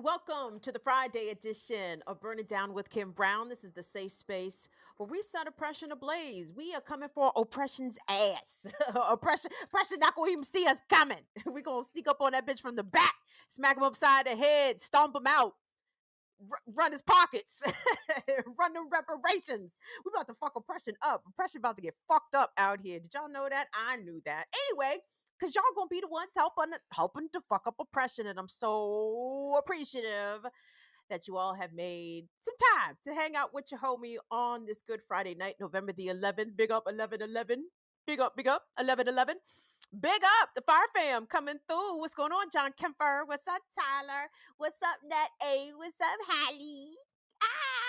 Welcome to the Friday edition of Burn It Down with Kim Brown. This is the safe space where we set oppression ablaze. We are coming for oppression's ass. oppression not gonna even see us coming. We gonna sneak up on that bitch from the back, smack him upside the head, stomp him out, run his pockets, run them reparations. We about to fuck oppression up. Oppression about to get fucked up out here. Did y'all know that? I knew that. Anyway, because y'all gonna be the ones helping to fuck up oppression, and I'm so appreciative that you all have made some time to hang out with your homie on this Good Friday night, November the 11th. Big up 11/11. Big up 11/11. Big up the Fire Fam coming through. What's going on, John Kemper? What's up, Tyler? What's up, Nat A? What's up, Hallie?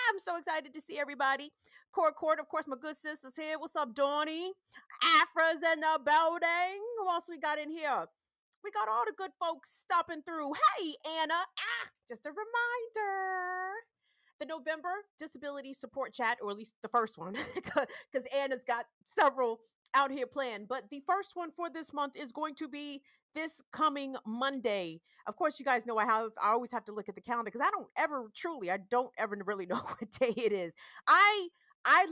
I'm so excited to see everybody. Court, of course, my good sister's here. What's up, Donnie? Afra's in the building. Who else we got in here? We got all the good folks stopping through. Hey, Anna. Just a reminder. The November Disability Support Chat, or at least the first one, because Anna's got several out here planned. But the first one for this month is going to be this coming Monday. Of course, you guys know I always have to look at the calendar because I don't ever really know what day it is. I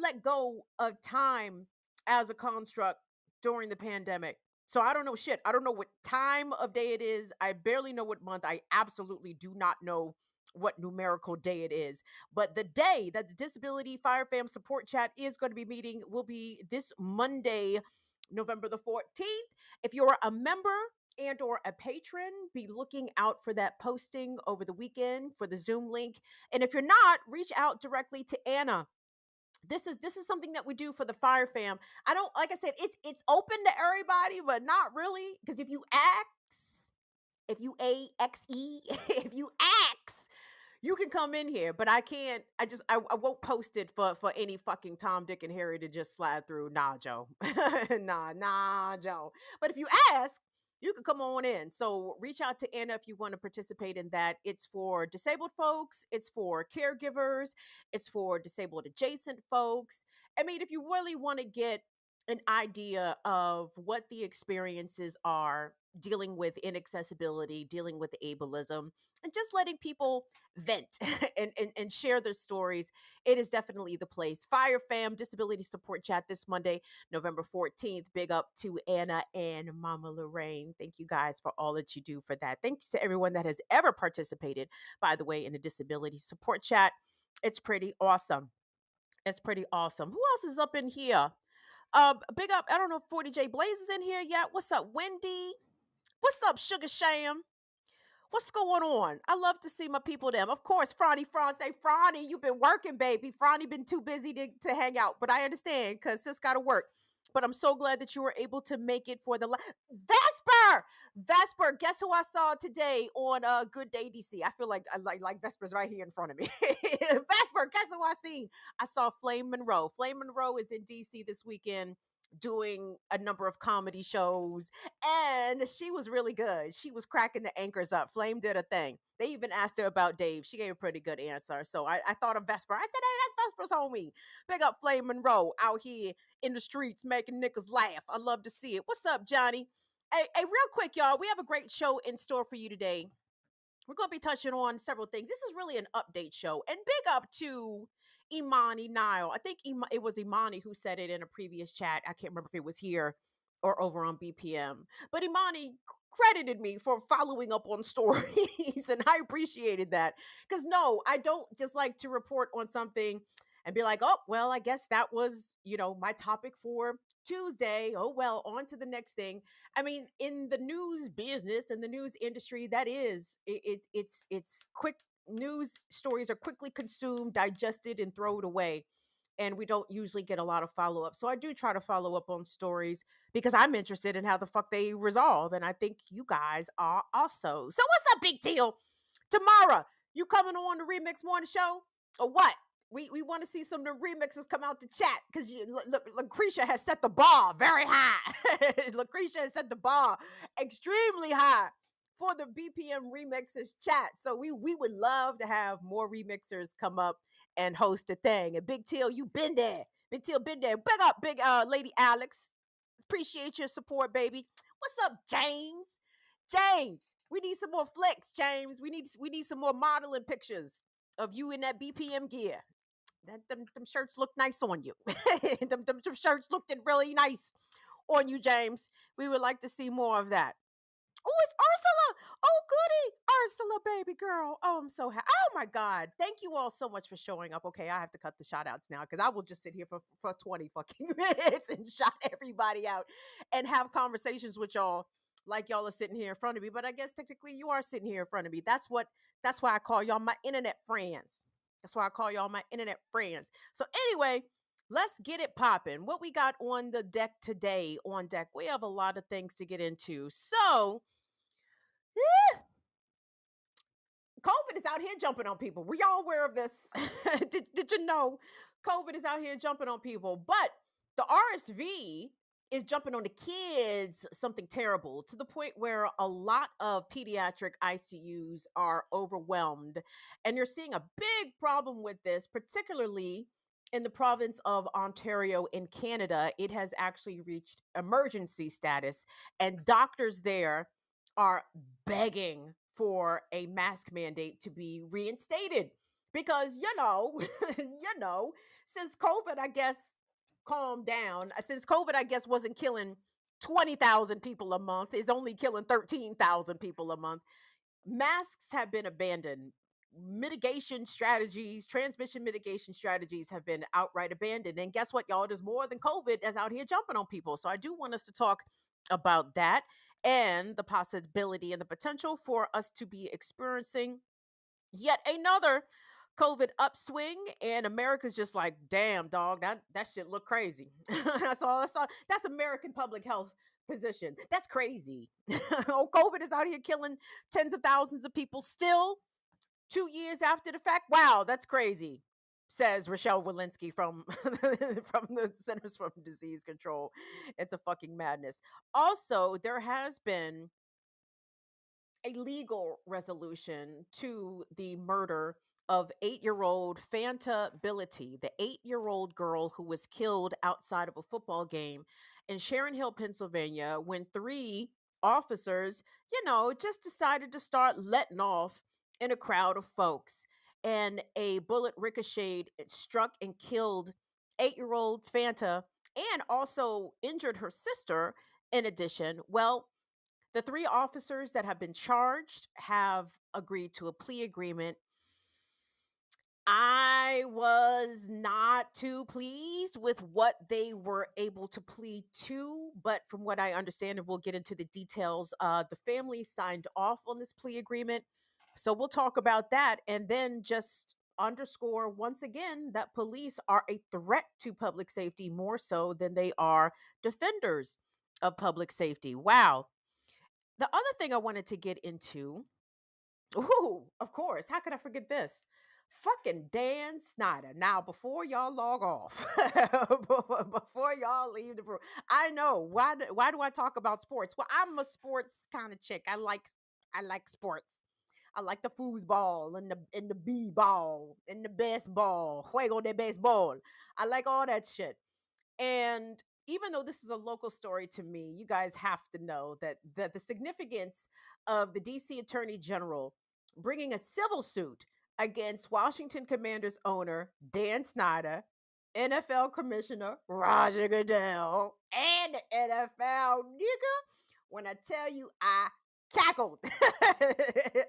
let go of time as a construct during the pandemic. So I don't know shit. I don't know what time of day it is. I barely know what month. I absolutely do not know what numerical day it is. But the day that the Disability Fire Fam Support Chat is going to be meeting will be this Monday, November the 14th. If you're a member and or a patron, be looking out for that posting over the weekend for the Zoom link. And if you're not, reach out directly to Anna. This is something that we do for the Fire Fam. I don't, like I said, it's open to everybody, but not really. Because if you axe, if you axe, you can come in here, but I can't. I won't post it for any fucking Tom, Dick, and Harry to just slide through. Nah, Joe. nah, Joe. But if you ask, you can come on in. So reach out to Anna if you want to participate in that. It's for disabled folks. It's for caregivers. It's for disabled adjacent folks. I mean, if you really want to get an idea of what the experiences are dealing with inaccessibility, dealing with ableism, and just letting people vent and share their stories, it is definitely the place. Fire Fam Disability Support Chat this Monday, November 14th. Big up to Anna and Mama Lorraine. Thank you guys for all that you do for that. Thanks to everyone that has ever participated, by the way, in a Disability Support Chat. It's pretty awesome. It's pretty awesome. Who else is up in here? Big up, I don't know if 40J Blaze is in here yet. What's up, Wendy? What's up, Sugar Sham? What's going on? I love to see my people them. Of course, Franny say, Franny, you've been working, baby. Franny been too busy to hang out, but I understand because sis got to work. But I'm so glad that you were able to make it for the Vesper. Guess who I saw today on Good Day DC? I feel like Vesper's right here in front of me. Vesper, guess who I seen? I saw Flame Monroe. Flame Monroe is in DC this weekend doing a number of comedy shows, and she was really good. She was cracking the anchors up. Flame did a thing. They even asked her about Dave. She gave a pretty good answer. So I thought of Vesper. I said, hey, that's Vesper's homie. Big up Flame Monroe out here in the streets making niggas laugh. I love to see it. What's up, Johnny? Hey, real quick, y'all. We have a great show in store for you today. We're going to be touching on several things. This is really an update show. And big up to Imani Nile. I think it was Imani who said it in a previous chat. I can't remember if it was here or over on BPM. But Imani credited me for following up on stories, and I appreciated that. Because no, I don't just like to report on something and be like, oh, well, I guess that was, my topic for Tuesday. Oh, well, on to the next thing. I mean, in the news business and the news industry, that is, it's quick. News stories are quickly consumed, digested, and thrown away. And we don't usually get a lot of follow up. So I do try to follow up on stories because I'm interested in how the fuck they resolve. And I think you guys are also. So what's up, Big Deal? Tomorrow, you coming on the Remix Morning Show or what? We want to see some of the remixes come out to chat because look, Lucretia has set the bar very high. Lucretia has set the bar extremely high for the BPM remixers chat. So we would love to have more remixers come up and host a thing. And Big Teal, you been there. Big Teal been there. Big up, big Lady Alex. Appreciate your support, baby. What's up, James? James, We need some more flicks, James. We need some more modeling pictures of you in that BPM gear. Them shirts look nice on you. them shirts looked really nice on you, James. We would like to see more of that. Oh, it's Ursula. Oh, goody. Ursula, baby girl. Oh, I'm so happy. Oh, my God. Thank you all so much for showing up. Okay, I have to cut the shout outs now because I will just sit here for 20 fucking minutes and shout everybody out and have conversations with y'all like y'all are sitting here in front of me. But I guess technically you are sitting here in front of me. That's why I call y'all my internet friends. That's why I call y'all my internet friends. So anyway, let's get it popping. What we got on the deck today? On deck, we have a lot of things to get into. So COVID is out here jumping on people. Were y'all aware of this? did you know COVID is out here jumping on people? But the RSV is jumping on the kids, something terrible, to the point where a lot of pediatric ICUs are overwhelmed. And you're seeing a big problem with this, particularly in the province of Ontario in Canada. It has actually reached emergency status, and doctors there are begging for a mask mandate to be reinstated because since COVID, I guess, calmed down, since COVID, I guess, wasn't killing 20,000 people a month, is only killing 13,000 people a month, masks have been abandoned. Mitigation strategies, transmission mitigation strategies have been outright abandoned. And guess what, y'all? There's more than COVID that's out here jumping on people. So I do want us to talk about that and the possibility and the potential for us to be experiencing yet another COVID upswing. And America's just like, damn, dog, that shit look crazy. That's all. That's American public health position. That's crazy. Oh, COVID is out here killing tens of thousands of people still 2 years after the fact. Wow, that's crazy, says Rochelle Walensky from from the Centers for Disease Control. It's a fucking madness. Also, there has been a legal resolution to the murder of 8-year-old Fanta Bility, the 8-year-old girl who was killed outside of a football game in Sharon Hill, Pennsylvania, when 3 officers, just decided to start letting off in a crowd of folks. And a bullet ricocheted, it struck and killed 8-year-old Fanta and also injured her sister in addition. Well, the 3 officers that have been charged have agreed to a plea agreement. I was not too pleased with what they were able to plead to, but from what I understand, and we'll get into the details, the family signed off on this plea agreement. So we'll talk about that and then just underscore once again that police are a threat to public safety more so than they are defenders of public safety. Wow. The other thing I wanted to get into, ooh, of course, how could I forget this? Fucking Dan Snyder. Now, before y'all log off, before y'all leave the room, I know why do I talk about sports? Well, I'm a sports kind of chick. I like sports. I like the foosball and the b-ball and the baseball, juego de baseball. I like all that shit. And even though this is a local story to me, you guys have to know that the significance of the DC Attorney General bringing a civil suit against Washington Commanders owner Dan Snyder, NFL Commissioner Roger Goodell, and the NFL nigga. When I tell you, I cackled.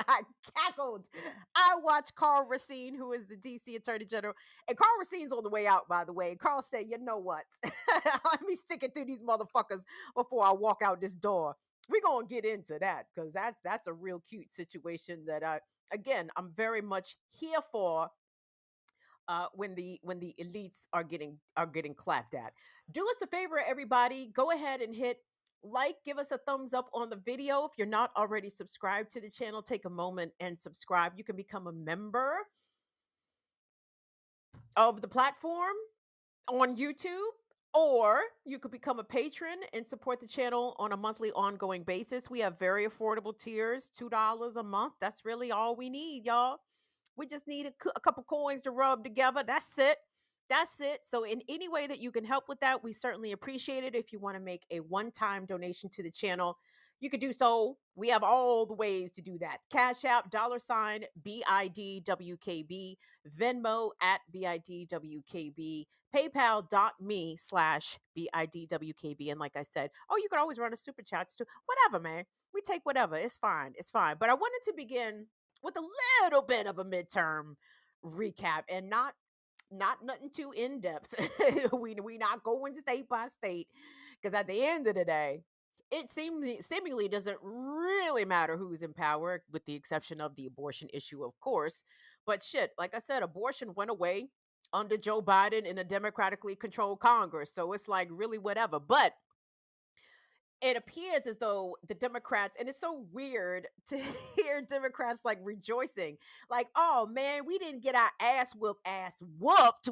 I cackled. I watched Carl Racine, who is the DC Attorney General, and Carl Racine's on the way out, by the way. And Carl said, you know what? Let me stick it to these motherfuckers before I walk out this door. We're gonna get into that because that's a real cute situation that I'm very much here for when the elites are getting clapped at. Do us a favor, everybody. Go ahead and hit like, give us a thumbs up on the video. If you're not already subscribed to the channel, take a moment and subscribe. You can become a member of the platform on YouTube, or you could become a patron and support the channel on a monthly ongoing basis. We have very affordable tiers, $2 a month. That's really all we need, y'all. We just need a couple coins to rub together. That's it. That's it. So in any way that you can help with that, we certainly appreciate it. If you want to make a one-time donation to the channel, you could do so. We have all the ways to do that. Cash App, $ BIDWKB, Venmo at BIDWKB, PayPal.me/BIDWKB. And like I said, oh, you could always run a super chats too. Whatever, man. We take whatever. It's fine. It's fine. But I wanted to begin with a little bit of a midterm recap and not nothing too in depth. we not going state by state because at the end of the day, it seemingly doesn't really matter who's in power, with the exception of the abortion issue, of course. But shit, like I said, abortion went away under Joe Biden in a democratically controlled Congress, so it's like really whatever. But it appears as though the Democrats, and it's so weird to hear Democrats like rejoicing, like, oh man, we didn't get our ass whooped.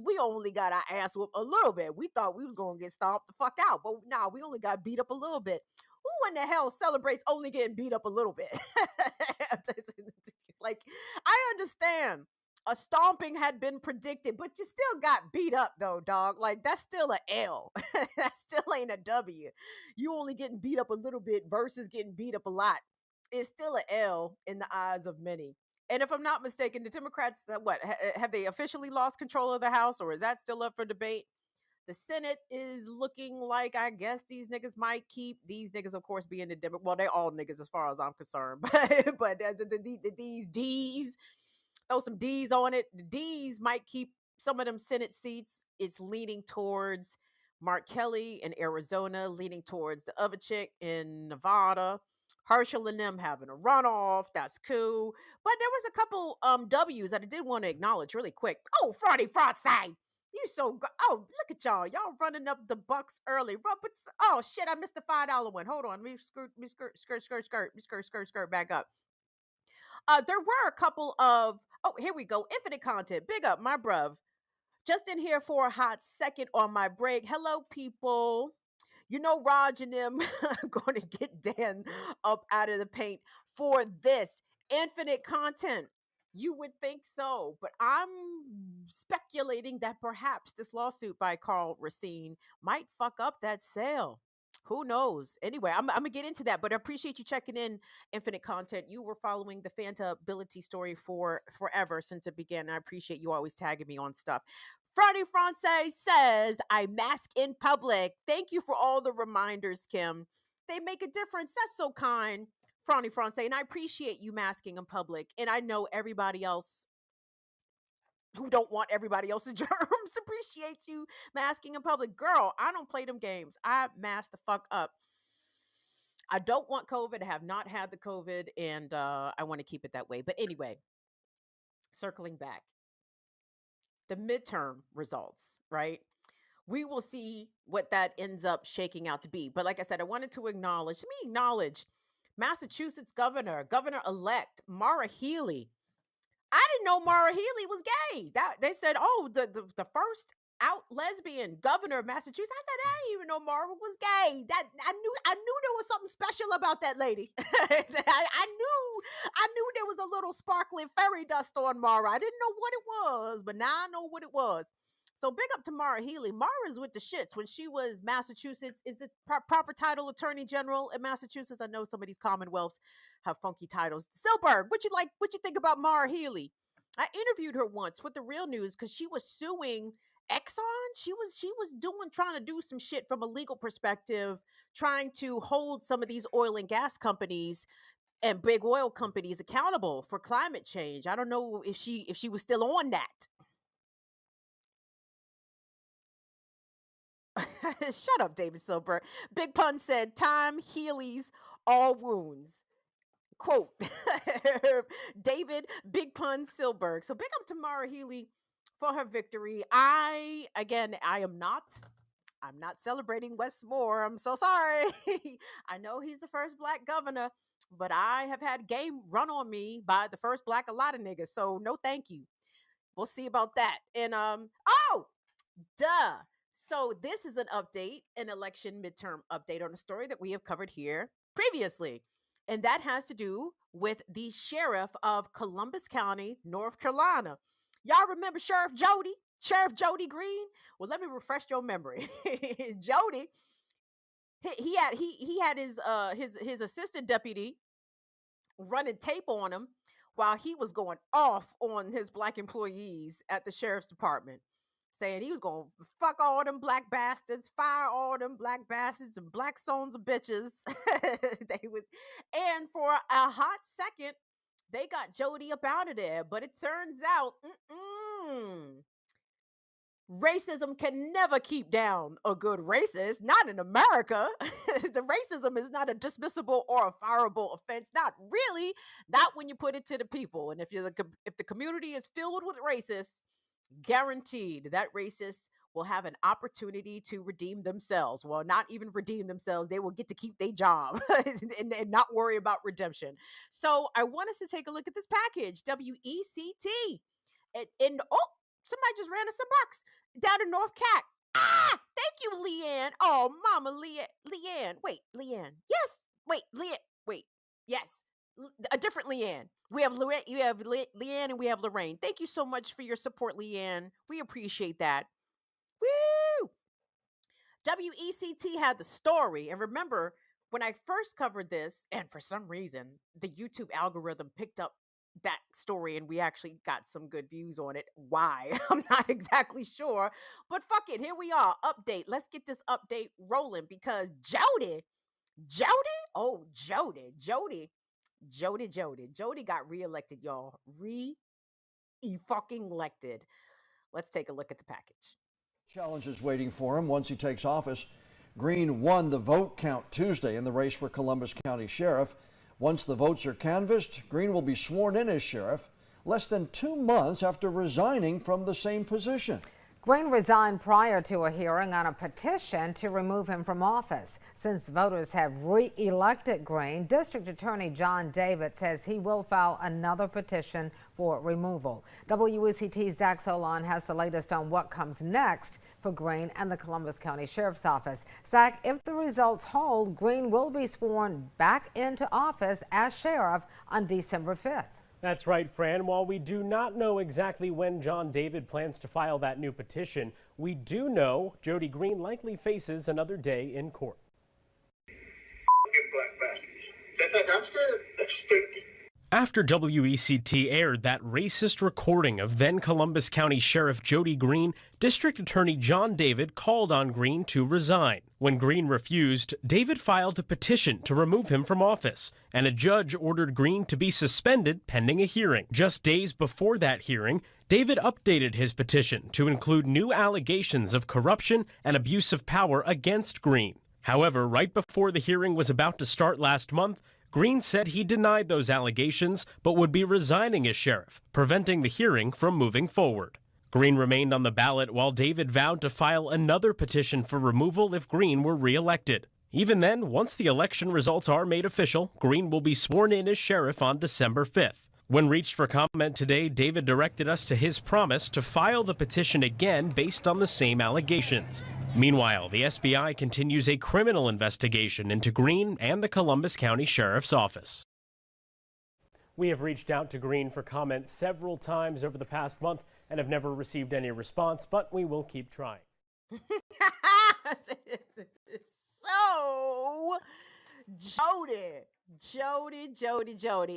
We only got our ass whooped a little bit. We thought we was gonna get stomped the fuck out, but nah, we only got beat up a little bit. Who in the hell celebrates only getting beat up a little bit? Like, I understand a stomping had been predicted, but you still got beat up though, dog. Like, that's still a L. That still ain't a W. You only getting beat up a little bit versus getting beat up a lot. It's still a L in the eyes of many. And if I'm not mistaken, the Democrats, have they officially lost control of the House, or is that still up for debate? The Senate is looking like, I guess these niggas might keep these niggas, of course, being the Democrat. Well, they're all niggas as far as I'm concerned, but these D's, throw some D's on it. The D's might keep some of them Senate seats. It's leaning towards Mark Kelly in Arizona, leaning towards the other chick in Nevada. Herschel and them having a runoff. That's cool. But there was a couple W's that I did want to acknowledge really quick. Oh, Fraudy Frontside. You oh, look at y'all. Y'all running up the bucks early. Oh shit, I missed the $5 one. Hold on. Let me skirt back up. There were a couple of, oh, here we go. Infinite content. Big up, my bruv. Just in here for a hot second on my break. Hello, people. You know, Raj and them are going to get Dan up out of the paint for this infinite content. You would think so, but I'm speculating that perhaps this lawsuit by Carl Racine might fuck up that sale. Who knows? Anyway, I'm gonna get into that, but I appreciate you checking in, Infinite Content. You were following the Fanta Bility story for forever since it began, and I appreciate you always tagging me on stuff. Friday France says, I mask in public. Thank you for all the reminders, Kim. They make a difference. That's so kind, Franny France. And I appreciate you masking in public. And I know everybody else who don't want everybody else's germs appreciates you masking in public. Girl, I don't play them games. I mask the fuck up. I don't want COVID. I have not had the COVID, and I want to keep it that way. But anyway, circling back, the midterm results, right? We will see what that ends up shaking out to be. But like I said, I wanted to acknowledge Massachusetts Governor-elect Maura Healey. I didn't know Maura Healey was gay. That they said, oh, the first out lesbian governor of Massachusetts. I said, I didn't even know Maura was gay. That I knew there was something special about that lady. I knew there was a little sparkling fairy dust on Maura. I didn't know what it was, but now I know what it was. So big up to Maura Healey. Mara's with the shits. When she was Massachusetts, is the proper title Attorney General in Massachusetts? I know some of these Commonwealths have funky titles. Silberg, what you think about Maura Healey? I interviewed her once with the Real News because she was suing Exxon. She was trying to do some shit from a legal perspective, trying to hold some of these oil and gas companies and big oil companies accountable for climate change. I don't know if she was still on that. Shut up, David Silber. Big Pun said, time heals all wounds. Quote, David Big Pun Silberg. So big up to Maura Healey for her victory. I'm not celebrating Westmore. I'm so sorry. I know he's the first black governor, but I have had game run on me by the first black a lot of niggas. So no thank you. We'll see about that. And oh, duh. So this is an election midterm update on a story that we have covered here previously. And that has to do with the sheriff of Columbus County, North Carolina. Y'all remember Sheriff Jody Green? Well, let me refresh your memory. Jody, He had his assistant deputy running tape on him while he was going off on his black employees at the sheriff's department, saying he was going to fuck all them black bastards, fire all them black bastards and black sons of bitches. They was, and for a hot second, they got Jody up out of there. But it turns out, racism can never keep down a good racist, not in America. The racism is not a dismissible or a fireable offense, not really, not when you put it to the people. And if the community is filled with racists, guaranteed that racists will have an opportunity to redeem themselves. Well, not even redeem themselves, they will get to keep their job and not worry about redemption. So I want us to take a look at this package, WECT. And oh, somebody just ran us some bucks down in North Cat. Ah, thank you, Leanne. Oh, Mama Leanne. Wait, Leanne. Yes. Wait, Leanne. Wait. Yes. A different Leanne. We have Leanne and we have Lorraine. Thank you so much for your support, Leanne. We appreciate that. Woo! WECT had the story. And remember, when I first covered this, and for some reason, the YouTube algorithm picked up that story and we actually got some good views on it. Why? I'm not exactly sure. But fuck it. Here we are. Update. Let's get this update rolling because Jody got reelected, y'all. Fucking elected. Let's take a look at the package. Challenges waiting for him once he takes office. Green won the vote count Tuesday in the race for Columbus County Sheriff. Once the votes are canvassed, Green will be sworn in as sheriff less than 2 months after resigning from the same position. Green resigned prior to a hearing on a petition to remove him from office. Since voters have re-elected Green, District Attorney John David says he will file another petition for removal. WECT's Zach Solon has the latest on what comes next for Green and the Columbus County Sheriff's Office. Zach, if the results hold, Green will be sworn back into office as sheriff on December 5th. That's right, Fran. While we do not know exactly when John David plans to file that new petition, we do know Jody Green likely faces another day in court. Black bastards. I'm scared. That's stupid. After WECT aired that racist recording of then Columbus County Sheriff Jody Green, District Attorney John David called on Green to resign. When Green refused, David filed a petition to remove him from office, and a judge ordered Green to be suspended pending a hearing. Just days before that hearing, David updated his petition to include new allegations of corruption and abuse of power against Green. However, right before the hearing was about to start last month, Green said he denied those allegations but would be resigning as sheriff, preventing the hearing from moving forward. Green remained on the ballot while David vowed to file another petition for removal if Green were re-elected. Even then, once the election results are made official, Green will be sworn in as sheriff on December 5th. When reached for comment today, David directed us to his promise to file the petition again based on the same allegations. Meanwhile, the SBI continues a criminal investigation into Green and the Columbus County Sheriff's Office. We have reached out to Green for comment several times over the past month and have never received any response, but we will keep trying. So, Jody.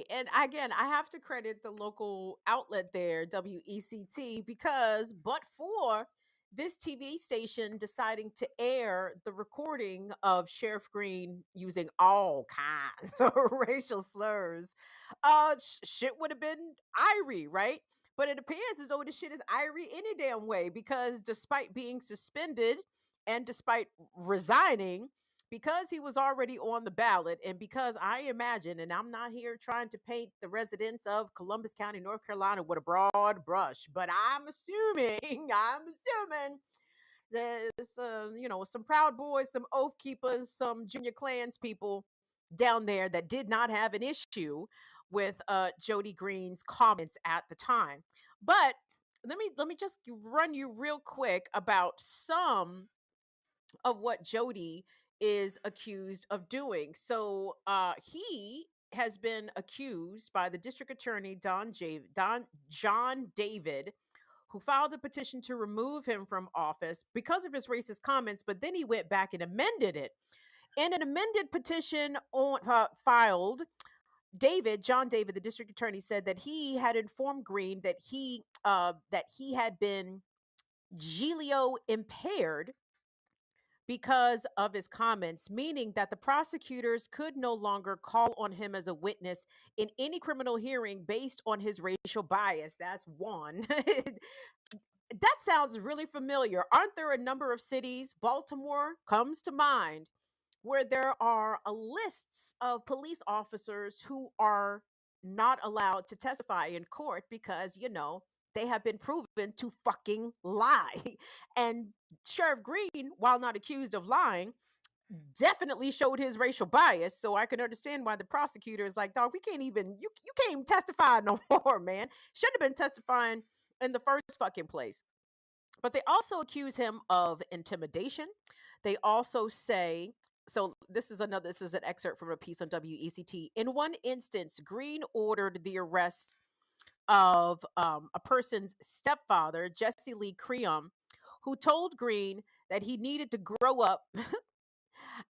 And again, I have to credit the local outlet there, WECT, because but for this TV station deciding to air the recording of Sheriff Green using all kinds of racial slurs, shit would have been irie, right? But it appears as though the shit is irie any damn way because despite being suspended and despite resigning, because he was already on the ballot and because I imagine, and I'm not here trying to paint the residents of Columbus County, North Carolina with a broad brush, but I'm assuming there's, some Proud Boys, some Oath Keepers, some Junior Clans people down there that did not have an issue with Jody Green's comments at the time. But let me just run you real quick about some of what Jody is accused of doing. So he has been accused by the district attorney John David, who filed a petition to remove him from office because of his racist comments, but then he went back and amended it. In an amended petition filed, John David, the district attorney, said that he had informed Green that he had been Giglio impaired because of his comments, meaning that the prosecutors could no longer call on him as a witness in any criminal hearing based on his racial bias. That's one. That sounds really familiar. Aren't there a number of cities, Baltimore comes to mind, where there are lists of police officers who are not allowed to testify in court because, they have been proven to fucking lie. And Sheriff Green, while not accused of lying, definitely showed his racial bias. So I can understand why the prosecutor is like, dog, we can't even, you can't even testify no more, man. Should have been testifying in the first fucking place. But they also accuse him of intimidation. They also say, this is an excerpt from a piece on WECT. In one instance, Green ordered the arrest of a person's stepfather, Jesse Lee Cream, who told Green that he needed to grow up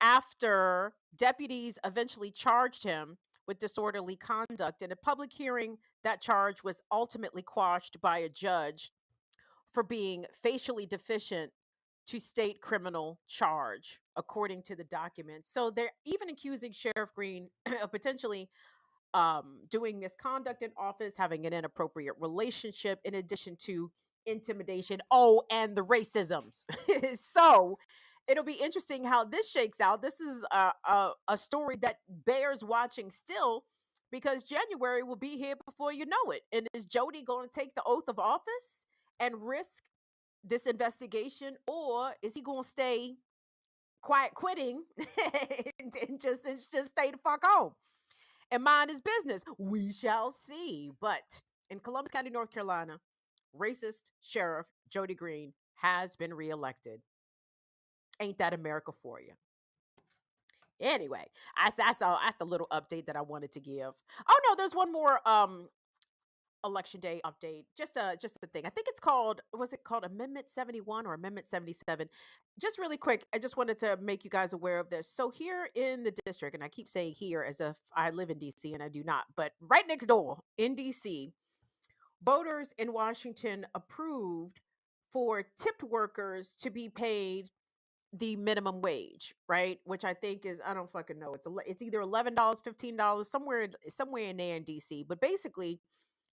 after deputies eventually charged him with disorderly conduct. In a public hearing, that charge was ultimately quashed by a judge for being facially deficient to state criminal charge, according to the documents. So they're even accusing Sheriff Green of potentially doing misconduct in office, having an inappropriate relationship, in addition to intimidation. Oh, and the racisms. So it'll be interesting how this shakes out. This is a story that bears watching still, because January will be here before you know it. And is Jody going to take the oath of office and risk this investigation, or is he going to stay quiet quitting and just stay the fuck home and mind his business? We shall see. But in Columbus County, North Carolina, racist Sheriff Jody Green has been reelected. Ain't that America for you? Anyway, that's the little update that I wanted to give. Oh no, there's one more election day update. Just a thing. I think it's called, was it called Amendment 71 or Amendment 77? Just really quick, I just wanted to make you guys aware of this. So here in the district, and I keep saying here as if I live in DC, and I do not, but right next door in DC, voters in Washington approved for tipped workers to be paid the minimum wage, right? Which I think is, I don't fucking know. It's either $11, $15, somewhere in there in DC. But basically,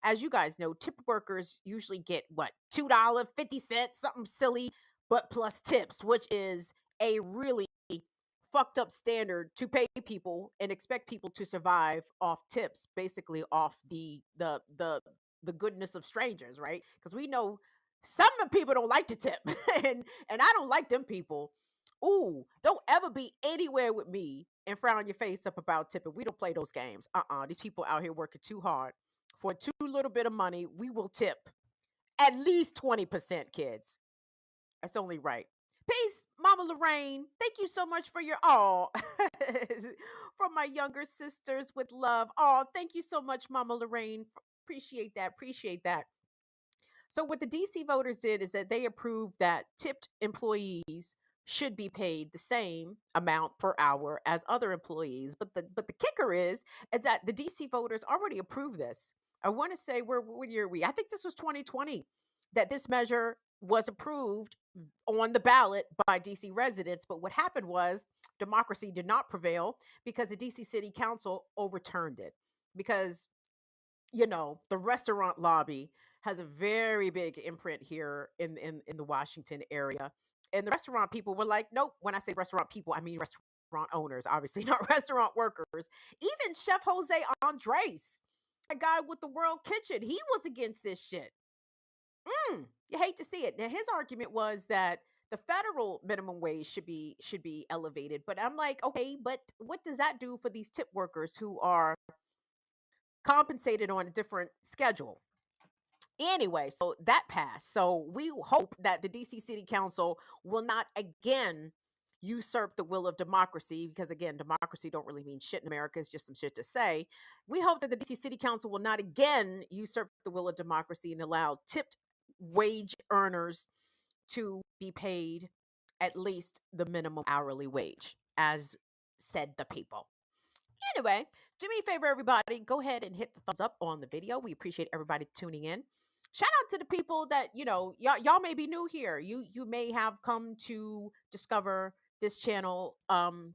as you guys know, tip workers usually get what, $2.50, something silly, but plus tips, which is a really fucked up standard to pay people and expect people to survive off tips, basically off the goodness of strangers, right? Because we know some people don't like to tip, and I don't like them people. Ooh, don't ever be anywhere with me and frown your face up about tipping. We don't play those games. These people out here working too hard for too little bit of money. We will tip at least 20%, kids. That's only right. Peace, Mama Lorraine. Thank you so much for your all. From my younger sisters with love. Oh, thank you so much, Mama Lorraine. Appreciate that. Appreciate that. So what the DC voters did is that they approved that tipped employees should be paid the same amount per hour as other employees. But the kicker is that the DC voters already approved this. I want to say, what year are we? I think this was 2020 that this measure was approved on the ballot by DC residents. But what happened was democracy did not prevail because the DC City Council overturned it. Because, the restaurant lobby has a very big imprint here in the Washington area. And the restaurant people were like, nope. When I say restaurant people, I mean restaurant owners, obviously, not restaurant workers. Even Chef Jose Andres, a guy with the World Kitchen, he was against this shit. You hate to see it. Now, his argument was that the federal minimum wage should be elevated. But I'm like, okay, but what does that do for these tip workers who are compensated on a different schedule? Anyway, so that passed. So we hope that the DC City Council will not again usurp the will of democracy, because again, democracy don't really mean shit in America. It's just some shit to say. We hope that the DC City Council will not again usurp the will of democracy and allow tipped wage earners to be paid at least the minimum hourly wage, as said the people. Anyway, do me a favor, everybody. Go ahead and hit the thumbs up on the video. We appreciate everybody tuning in. Shout out to the people that, y'all may be new here. You may have come to discover this channel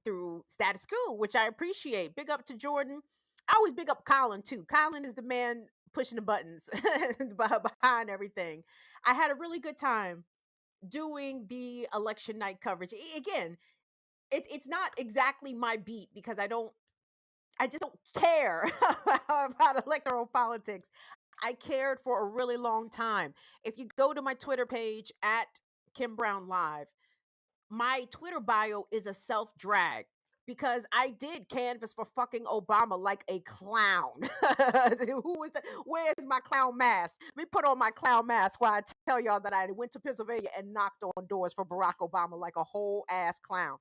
through Status Quo, which I appreciate. Big up to Jordan. I always big up Colin too. Colin is the man pushing the buttons behind everything. I had a really good time doing the election night coverage. Again, it's not exactly my beat because I just don't care about electoral politics. I cared for a really long time. If you go to my Twitter page at Kim Brown Live, my Twitter bio is a self drag because I did canvas for fucking Obama like a clown. Who is that? Where's my clown mask? Let me put on my clown mask while I tell y'all that I went to Pennsylvania and knocked on doors for Barack Obama like a whole ass clown.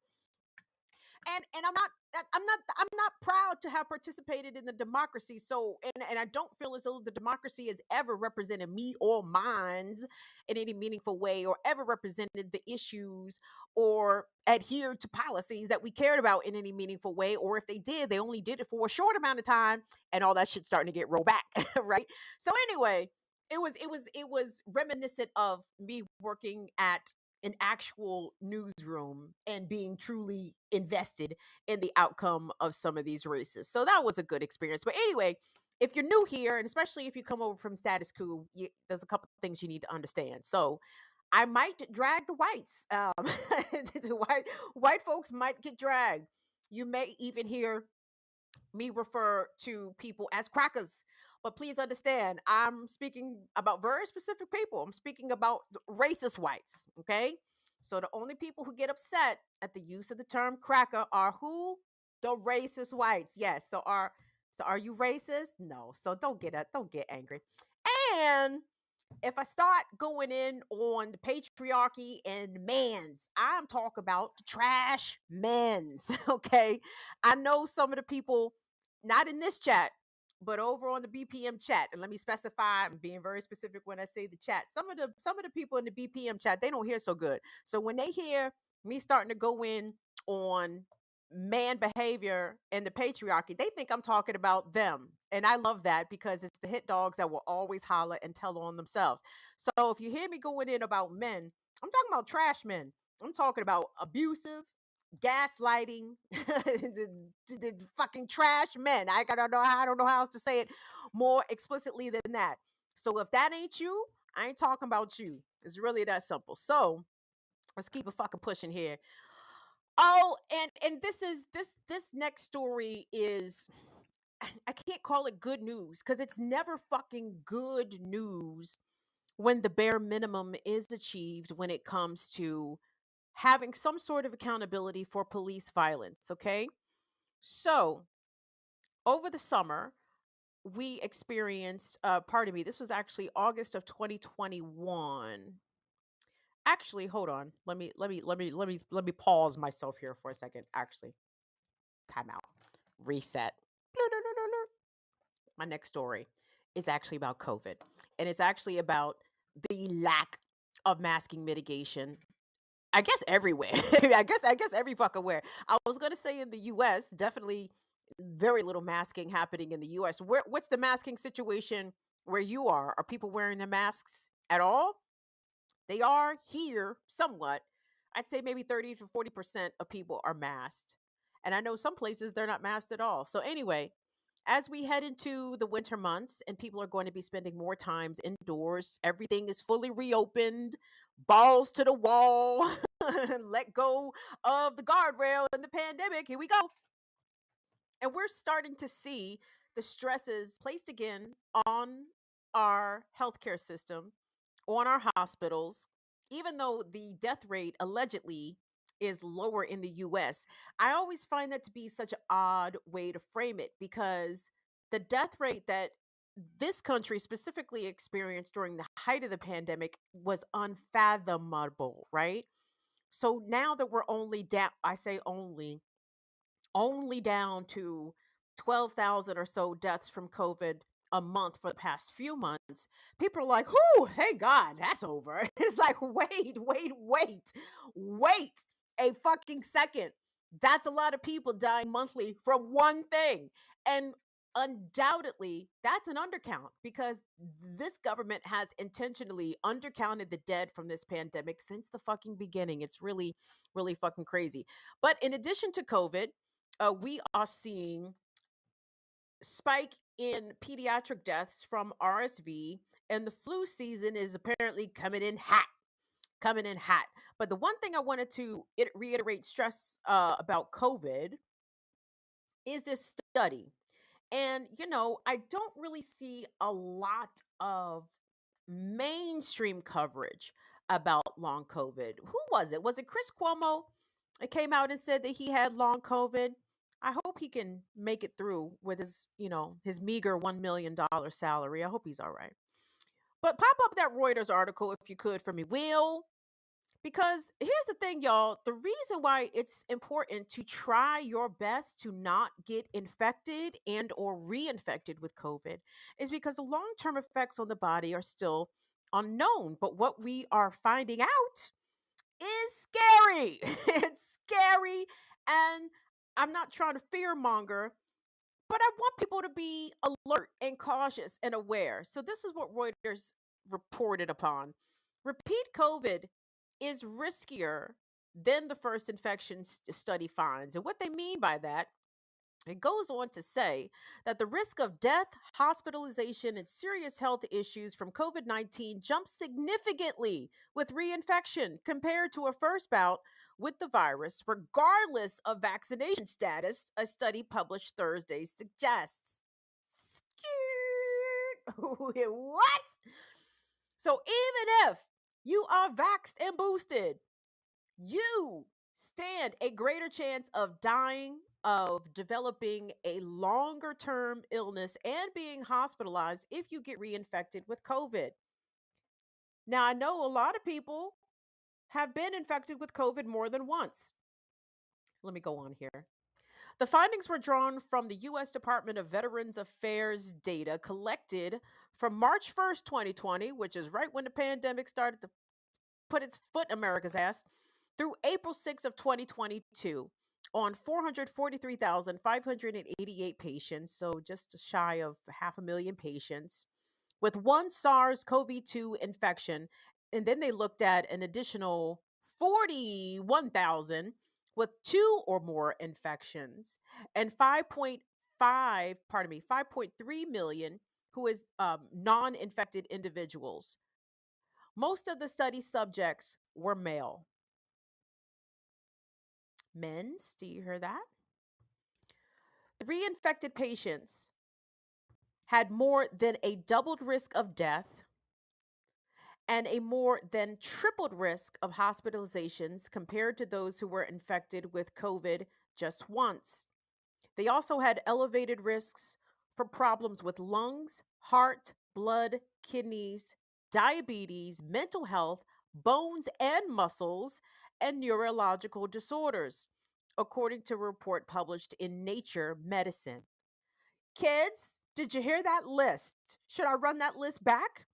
And I'm not proud to have participated in the democracy. So and I don't feel as though the democracy has ever represented me or mines in any meaningful way, or ever represented the issues or adhered to policies that we cared about in any meaningful way. Or if they did, they only did it for a short amount of time, and all that shit's starting to get rolled back. Right. So anyway, it was reminiscent of me working at an actual newsroom and being truly invested in the outcome of some of these races. So that was a good experience. But anyway, if you're new here, and especially if you come over from Status Quo, there's a couple of things you need to understand. So I might drag the whites. The white folks might get dragged. You may even hear me refer to people as crackers. But please understand, I'm speaking about very specific people. I'm speaking about racist whites, okay? So the only people who get upset at the use of the term cracker are who? The racist whites. Yes. So are you racist? No. So don't get angry. And if I start going in on the patriarchy and mans, I'm talking about the trash men's. Okay. I know some of the people, not in this chat, but over on the BPM chat, and let me specify, I'm being very specific when I say the chat. Some of the people in the BPM chat, they don't hear so good. So when they hear me starting to go in on man behavior and the patriarchy, they think I'm talking about them. And I love that because it's the hit dogs that will always holler and tell on themselves. So if you hear me going in about men, I'm talking about trash men. I'm talking about abusive, gaslighting, the fucking trash men. I don't know how else to say it more explicitly than that. So if that ain't you, I ain't talking about you. It's really that simple. So let's keep it fucking pushing here. Oh, and this next story is, I can't call it good news because it's never fucking good news when the bare minimum is achieved when it comes to having some sort of accountability for police violence, okay? So, over the summer, we experienced, pardon me, this was actually August of 2021. Actually, hold on. Let me pause myself here for a second. Actually, time out. Reset. My next story is actually about COVID, and it's actually about the lack of masking mitigation. I guess everywhere. I guess every fucking where. I was gonna say in the U.S., definitely very little masking happening in the U.S. What's the masking situation where you are? Are people wearing their masks at all? They are here somewhat. I'd say maybe 30 to 40% of people are masked. And I know some places they're not masked at all. So anyway, as we head into the winter months and people are going to be spending more times indoors, everything is fully reopened, balls to the wall, let go of the guardrail in the pandemic. Here we go. And we're starting to see the stresses placed again on our healthcare system, on our hospitals, even though the death rate allegedly is lower in the US. I always find that to be such an odd way to frame it because the death rate that this country specifically experienced during the height of the pandemic was unfathomable, right? So now that we're only down, I say only down to 12,000 or so deaths from COVID a month for the past few months, people are like, whoo, thank God that's over. It's like, wait a fucking second. That's a lot of people dying monthly from one thing. And undoubtedly, that's an undercount because this government has intentionally undercounted the dead from this pandemic since the fucking beginning. It's really, really fucking crazy. But in addition to COVID, we are seeing spike in pediatric deaths from RSV, and the flu season is apparently coming in hot. But the one thing I wanted to reiterate stress about COVID is this study. And, I don't really see a lot of mainstream coverage about long COVID. Who was it? Was it Chris Cuomo? It came out and said that he had long COVID. I hope he can make it through with his meager $1 million salary. I hope he's all right. But pop up that Reuters article if you could for me, Will. Because here's the thing, y'all. The reason why it's important to try your best to not get infected and or reinfected with COVID is because the long-term effects on the body are still unknown. But what we are finding out is scary. It's scary. And I'm not trying to fear monger, but I want people to be alert and cautious and aware. So this is what Reuters reported upon. Repeat COVID is riskier than the first infection study finds. And what they mean by that, it goes on to say that the risk of death, hospitalization, and serious health issues from COVID 19 jumps significantly with reinfection compared to a first bout with the virus, regardless of vaccination status, a study published Thursday suggests. What? So even if you are vaxxed and boosted, you stand a greater chance of dying, of developing a longer term illness, and being hospitalized if you get reinfected with COVID. Now, I know a lot of people have been infected with COVID more than once. Let me go on here. The findings were drawn from the U.S. Department of Veterans Affairs data collected from March 1st, 2020, which is right when the pandemic started to put its foot in America's ass, through April 6th of 2022 on 443,588 patients, so just shy of 500,000 patients, with one SARS-CoV-2 infection. And then they looked at an additional 41,000 with two or more infections, and 5.3 million who is non-infected individuals. Most of the study subjects were male. Men's, do you hear that? The reinfected patients had more than a doubled risk of death and a more than tripled risk of hospitalizations compared to those who were infected with COVID just once. They also had elevated risks for problems with lungs, heart, blood, kidneys, diabetes, mental health, bones and muscles, and neurological disorders, according to a report published in Nature Medicine. Kids, did you hear that list? Should I run that list back?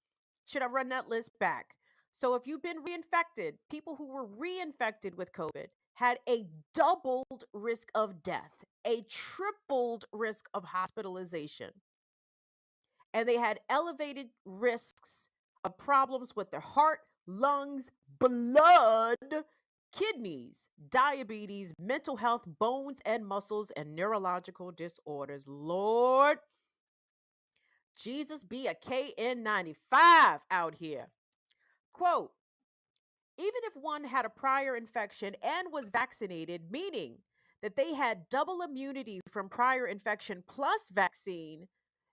Should I run that list back? So, if you've been reinfected, people who were reinfected with COVID had a doubled risk of death, a tripled risk of hospitalization, and they had elevated risks of problems with their heart, lungs, blood, kidneys, diabetes, mental health, bones and muscles, and neurological disorders. Lord, Jesus be a KN95 out here. Quote, even if one had a prior infection and was vaccinated, meaning that they had double immunity from prior infection plus vaccine,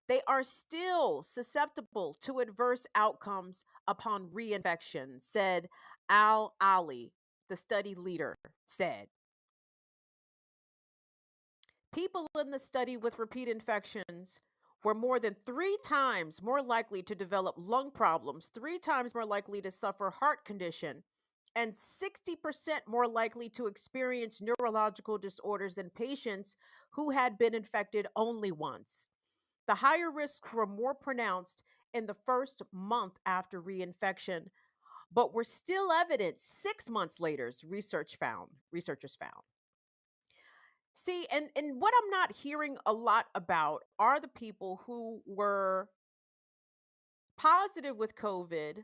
they are still susceptible to adverse outcomes upon reinfection, said Al Ali, the study leader, said. People in the study with repeat infections were more than 3 times more likely to develop lung problems, 3 times more likely to suffer heart condition, and 60% more likely to experience neurological disorders than patients who had been infected only once. The higher risks were more pronounced in the first month after reinfection, but were still evident 6 months later, researchers found. See, and what I'm not hearing a lot about are the people who were positive with COVID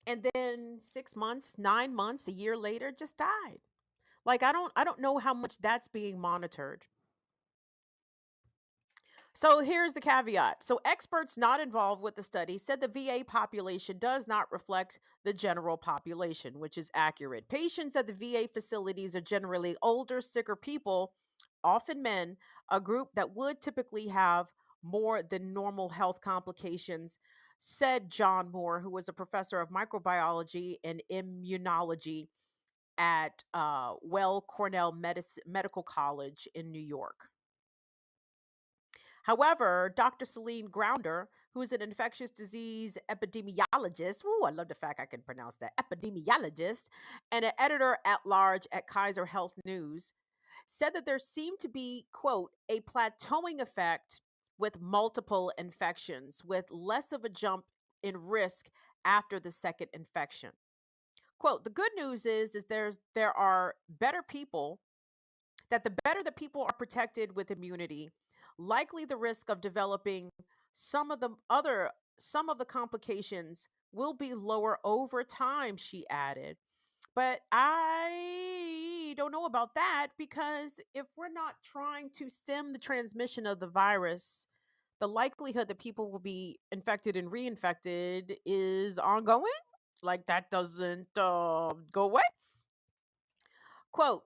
and then 6 months, 9 months, a year later just died. Like I don't know how much that's being monitored. So here's the caveat. So experts not involved with the study said the VA population does not reflect the general population, which is accurate. Patients at the VA facilities are generally older, sicker people, often men, a group that would typically have more than normal health complications, said John Moore, who was a professor of microbiology and immunology at Medical College in New York. However, Dr. Celine Grounder, who is an infectious disease epidemiologist, ooh, I love the fact I can pronounce that, epidemiologist, and an editor at large at Kaiser Health News, said that there seemed to be, quote, a plateauing effect with multiple infections, with less of a jump in risk after the second infection. Quote, the good news is there are better people that the better the people are protected with immunity, likely the risk of developing some of the complications will be lower over time, she added. But I don't know about that because if we're not trying to stem the transmission of the virus, the likelihood that people will be infected and reinfected is ongoing. Like that doesn't go away. Quote,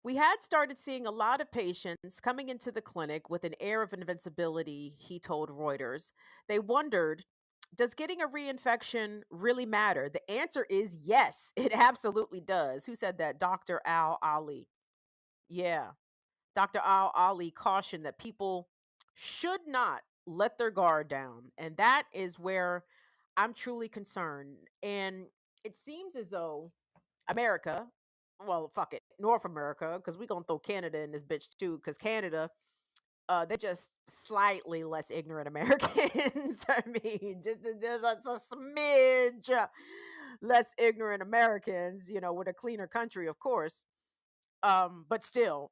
we had started seeing a lot of patients coming into the clinic with an air of invincibility, he told Reuters. They wondered, does getting a reinfection really matter? The answer is yes, it absolutely does. Who said that? Dr. Al Ali. Yeah. Dr. Al Ali cautioned that people should not let their guard down. And that is where I'm truly concerned. And it seems as though America, well, fuck it, North America, because we're gonna throw Canada in this bitch too, because Canada, they're just slightly less ignorant Americans. I mean, just a smidge less ignorant Americans, with a cleaner country, of course. But still,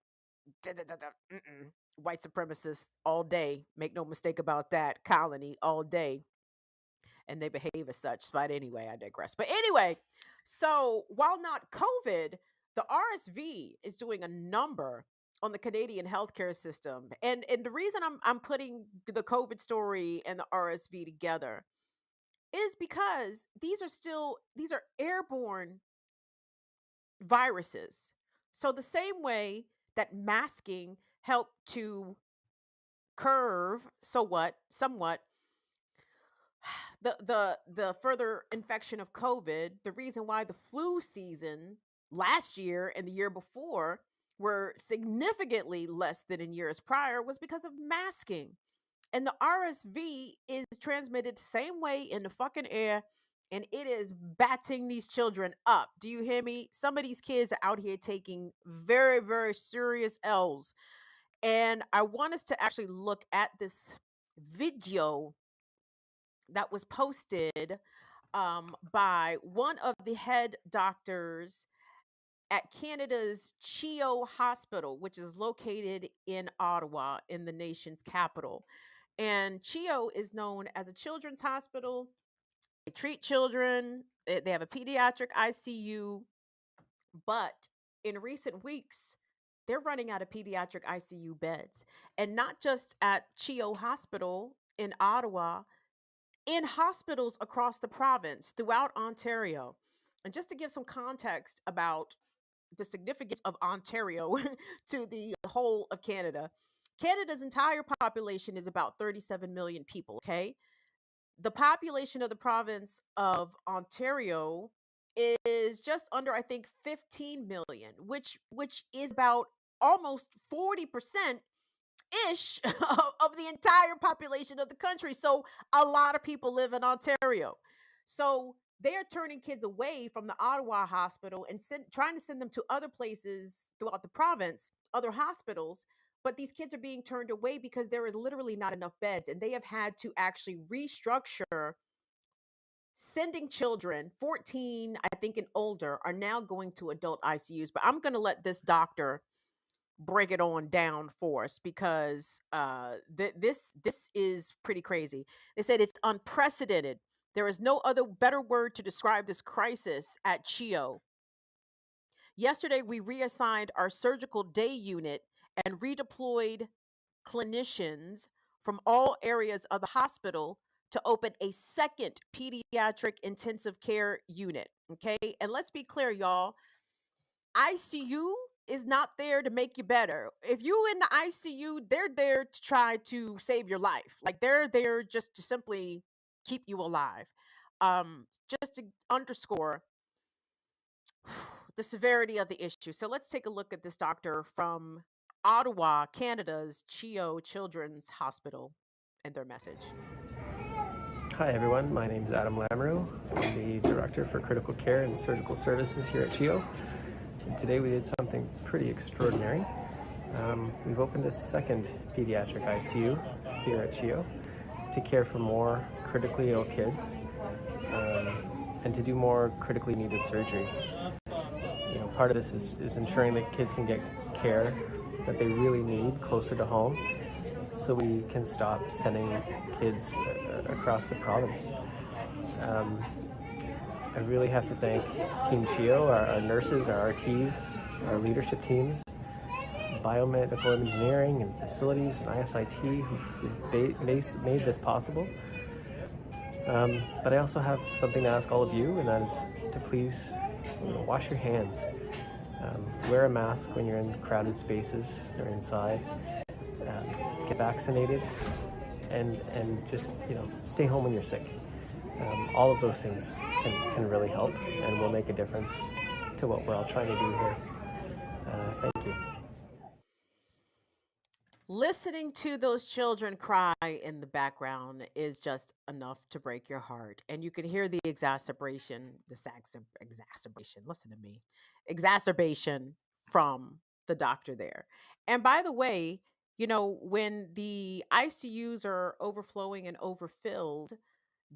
white supremacists all day. Make no mistake about that. Colony all day, and they behave as such. But anyway, I digress. But anyway, so while not COVID, the RSV is doing a number on the Canadian healthcare system. And the reason I'm putting the COVID story and the RSV together is because these are airborne viruses. So the same way that masking helped to curve somewhat the further infection of COVID, the reason why the flu season last year and the year before were significantly less than in years prior was because of masking. And the RSV is transmitted the same way in the fucking air, and it is batting these children up. Do you hear me? Some of these kids are out here taking very, very serious L's. And I want us to actually look at this video that was posted by one of the head doctors at Canada's CHEO Hospital, which is located in Ottawa, in the nation's capital. And CHEO is known as a children's hospital. They treat children, they have a pediatric ICU, but in recent weeks, they're running out of pediatric ICU beds. And not just at CHEO Hospital in Ottawa, in hospitals across the province throughout Ontario. And just to give some context about the significance of Ontario to the whole of Canada, Canada's entire population is about 37 million people, okay? The population of the province of Ontario is just under, I think, 15 million, which is about almost 40% ish of the entire population of the country. So a lot of people live in Ontario. So they're turning kids away from the Ottawa hospital and trying to send them to other places throughout the province, other hospitals. But these kids are being turned away because there is literally not enough beds. And they have had to actually restructure sending children 14, I think, and older are now going to adult ICUs. But I'm going to let this doctor break it on down for us because this is pretty crazy. They said it's unprecedented. There is no other better word to describe this crisis at CHIO. Yesterday, we reassigned our surgical day unit and redeployed clinicians from all areas of the hospital to open a second pediatric intensive care unit. Okay. And let's be clear, y'all, ICU is not there to make you better. If you in the ICU, they're there to try to save your life. Like they're there just to simply keep you alive. Just to underscore the severity of the issue. So let's take a look at this doctor from Ottawa, Canada's CHIO Children's Hospital and their message. Hi everyone, my name is Adam Lamoureux. I'm the Director for Critical Care and Surgical Services here at CHIO. And today we did something pretty extraordinary. We've opened a second pediatric ICU here at CHIO to care for more critically ill kids and to do more critically needed surgery. You know, part of this is ensuring that kids can get care that they really need closer to home, so we can stop sending kids across the province. I really have to thank Team CHIO, our nurses, our RTs, our leadership teams, biomedical engineering and facilities and ISIT who've made this possible. But I also have something to ask all of you, and that is to please wash your hands. Wear a mask when you're in crowded spaces or inside. Get vaccinated, and just stay home when you're sick. All of those things can really help and will make a difference to what we're all trying to do here. Thank you. Listening to those children cry in the background is just enough to break your heart. And you can hear the exacerbation, listen to me, exacerbation from the doctor there. And by the way, when the ICUs are overflowing and overfilled,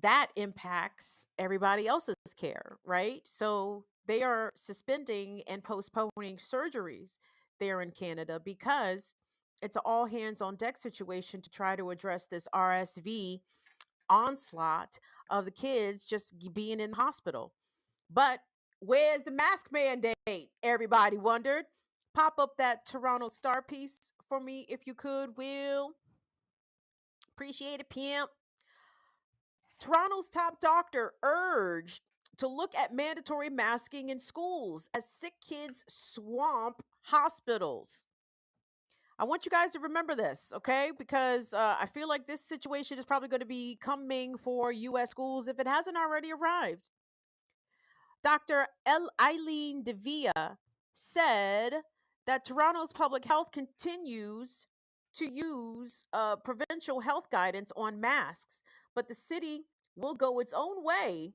that impacts everybody else's care, right? So they are suspending and postponing surgeries there in Canada because it's an all hands on deck situation to try to address this RSV onslaught of the kids just being in the hospital. But where's the mask mandate? Everybody wondered. Pop up that Toronto Star piece for me if you could, Will. Appreciate it, pimp. Toronto's top doctor urged to look at mandatory masking in schools as sick kids swamp hospitals. I want you guys to remember this, okay? Because I feel like this situation is probably going to be coming for U.S. schools if it hasn't already arrived. Dr. Eileen Devia said that Toronto's public health continues to use provincial health guidance on masks, but the city will go its own way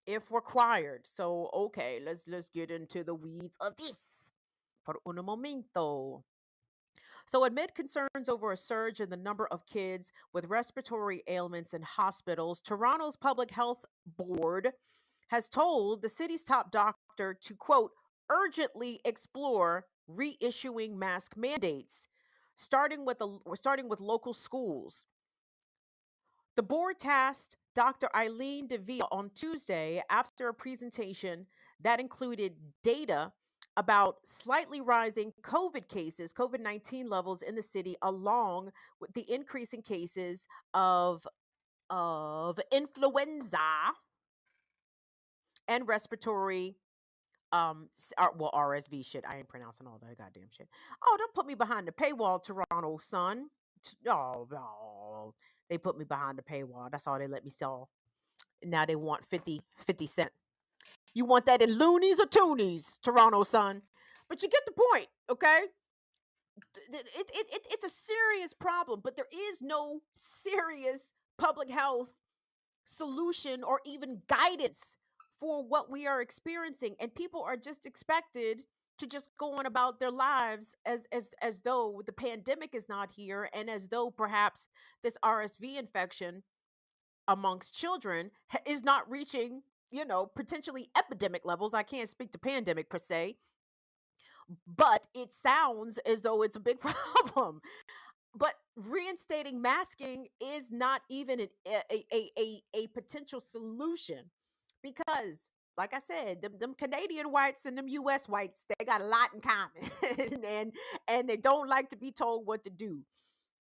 if required. So, okay, let's get into the weeds of this. Por un momento. So, amid concerns over a surge in the number of kids with respiratory ailments in hospitals, Toronto's Public Health Board has told the city's top doctor to, quote, urgently explore reissuing mask mandates, starting with local schools. The board tasked Dr. Eileen Devia on Tuesday after a presentation that included data about slightly rising COVID-19 levels in the city, along with the increasing cases of influenza and respiratory RSV shit. I ain't pronouncing all that goddamn shit. Oh, don't put me behind the paywall, Toronto, son. Oh, they put me behind the paywall. That's all they let me sell. Now they want 50 cents. You want that in loonies or toonies, Toronto, son? But you get the point, okay? It's a serious problem, but there is no serious public health solution or even guidance for what we are experiencing, and people are just expected to just go on about their lives as though the pandemic is not here, and as though perhaps this RSV infection amongst children is not reaching potentially epidemic levels. I can't speak to pandemic per se, but it sounds as though it's a big problem. But reinstating masking is not even a potential solution because, like I said, them Canadian whites and them U.S. whites, they got a lot in common, and they don't like to be told what to do.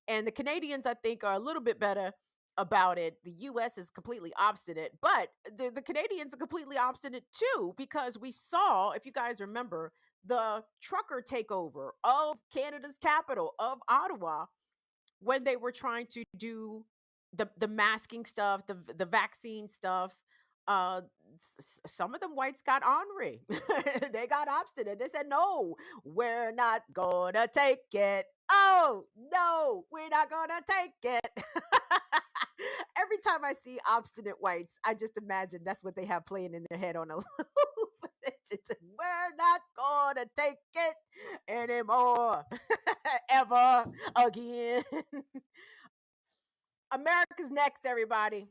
And the Canadians, I think, are a little bit better about it. The US is completely obstinate, but the Canadians are completely obstinate too, because we saw, if you guys remember, the trucker takeover of Canada's capital, of Ottawa, when they were trying to do the masking stuff, the vaccine stuff. uh some of them whites got ornery. They got obstinate. They said, no, we're not gonna take it. Oh no, we're not gonna take it. Every time I see obstinate whites, I just imagine that's what they have playing in their head on a loop. We're not gonna take it anymore. Ever again. America's next, everybody.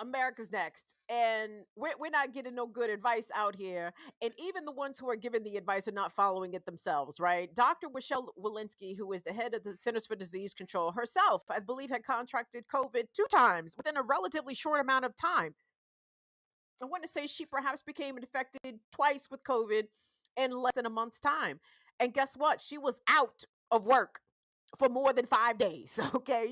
America's next. And we're not getting no good advice out here. And even the ones who are giving the advice are not following it themselves, right? Dr. Michelle Walensky, who is the head of the Centers for Disease Control herself, I believe had contracted COVID 2 times within a relatively short amount of time. I want to say she perhaps became infected twice with COVID in less than a month's time. And guess what? She was out of work for more than 5 days. Okay.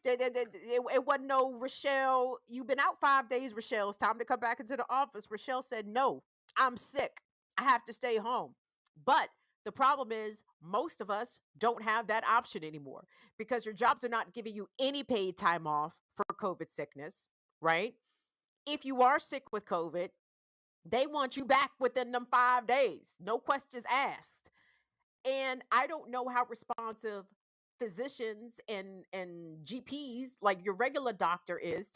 It wasn't no, Rochelle, you've been out 5 days, Rochelle. It's time to come back into the office. Rochelle said, no, I'm sick. I have to stay home. But the problem is, most of us don't have that option anymore because your jobs are not giving you any paid time off for COVID sickness, right? If you are sick with COVID, they want you back within them 5 days. No questions asked. And I don't know how responsive physicians and GPs, like your regular doctor, is.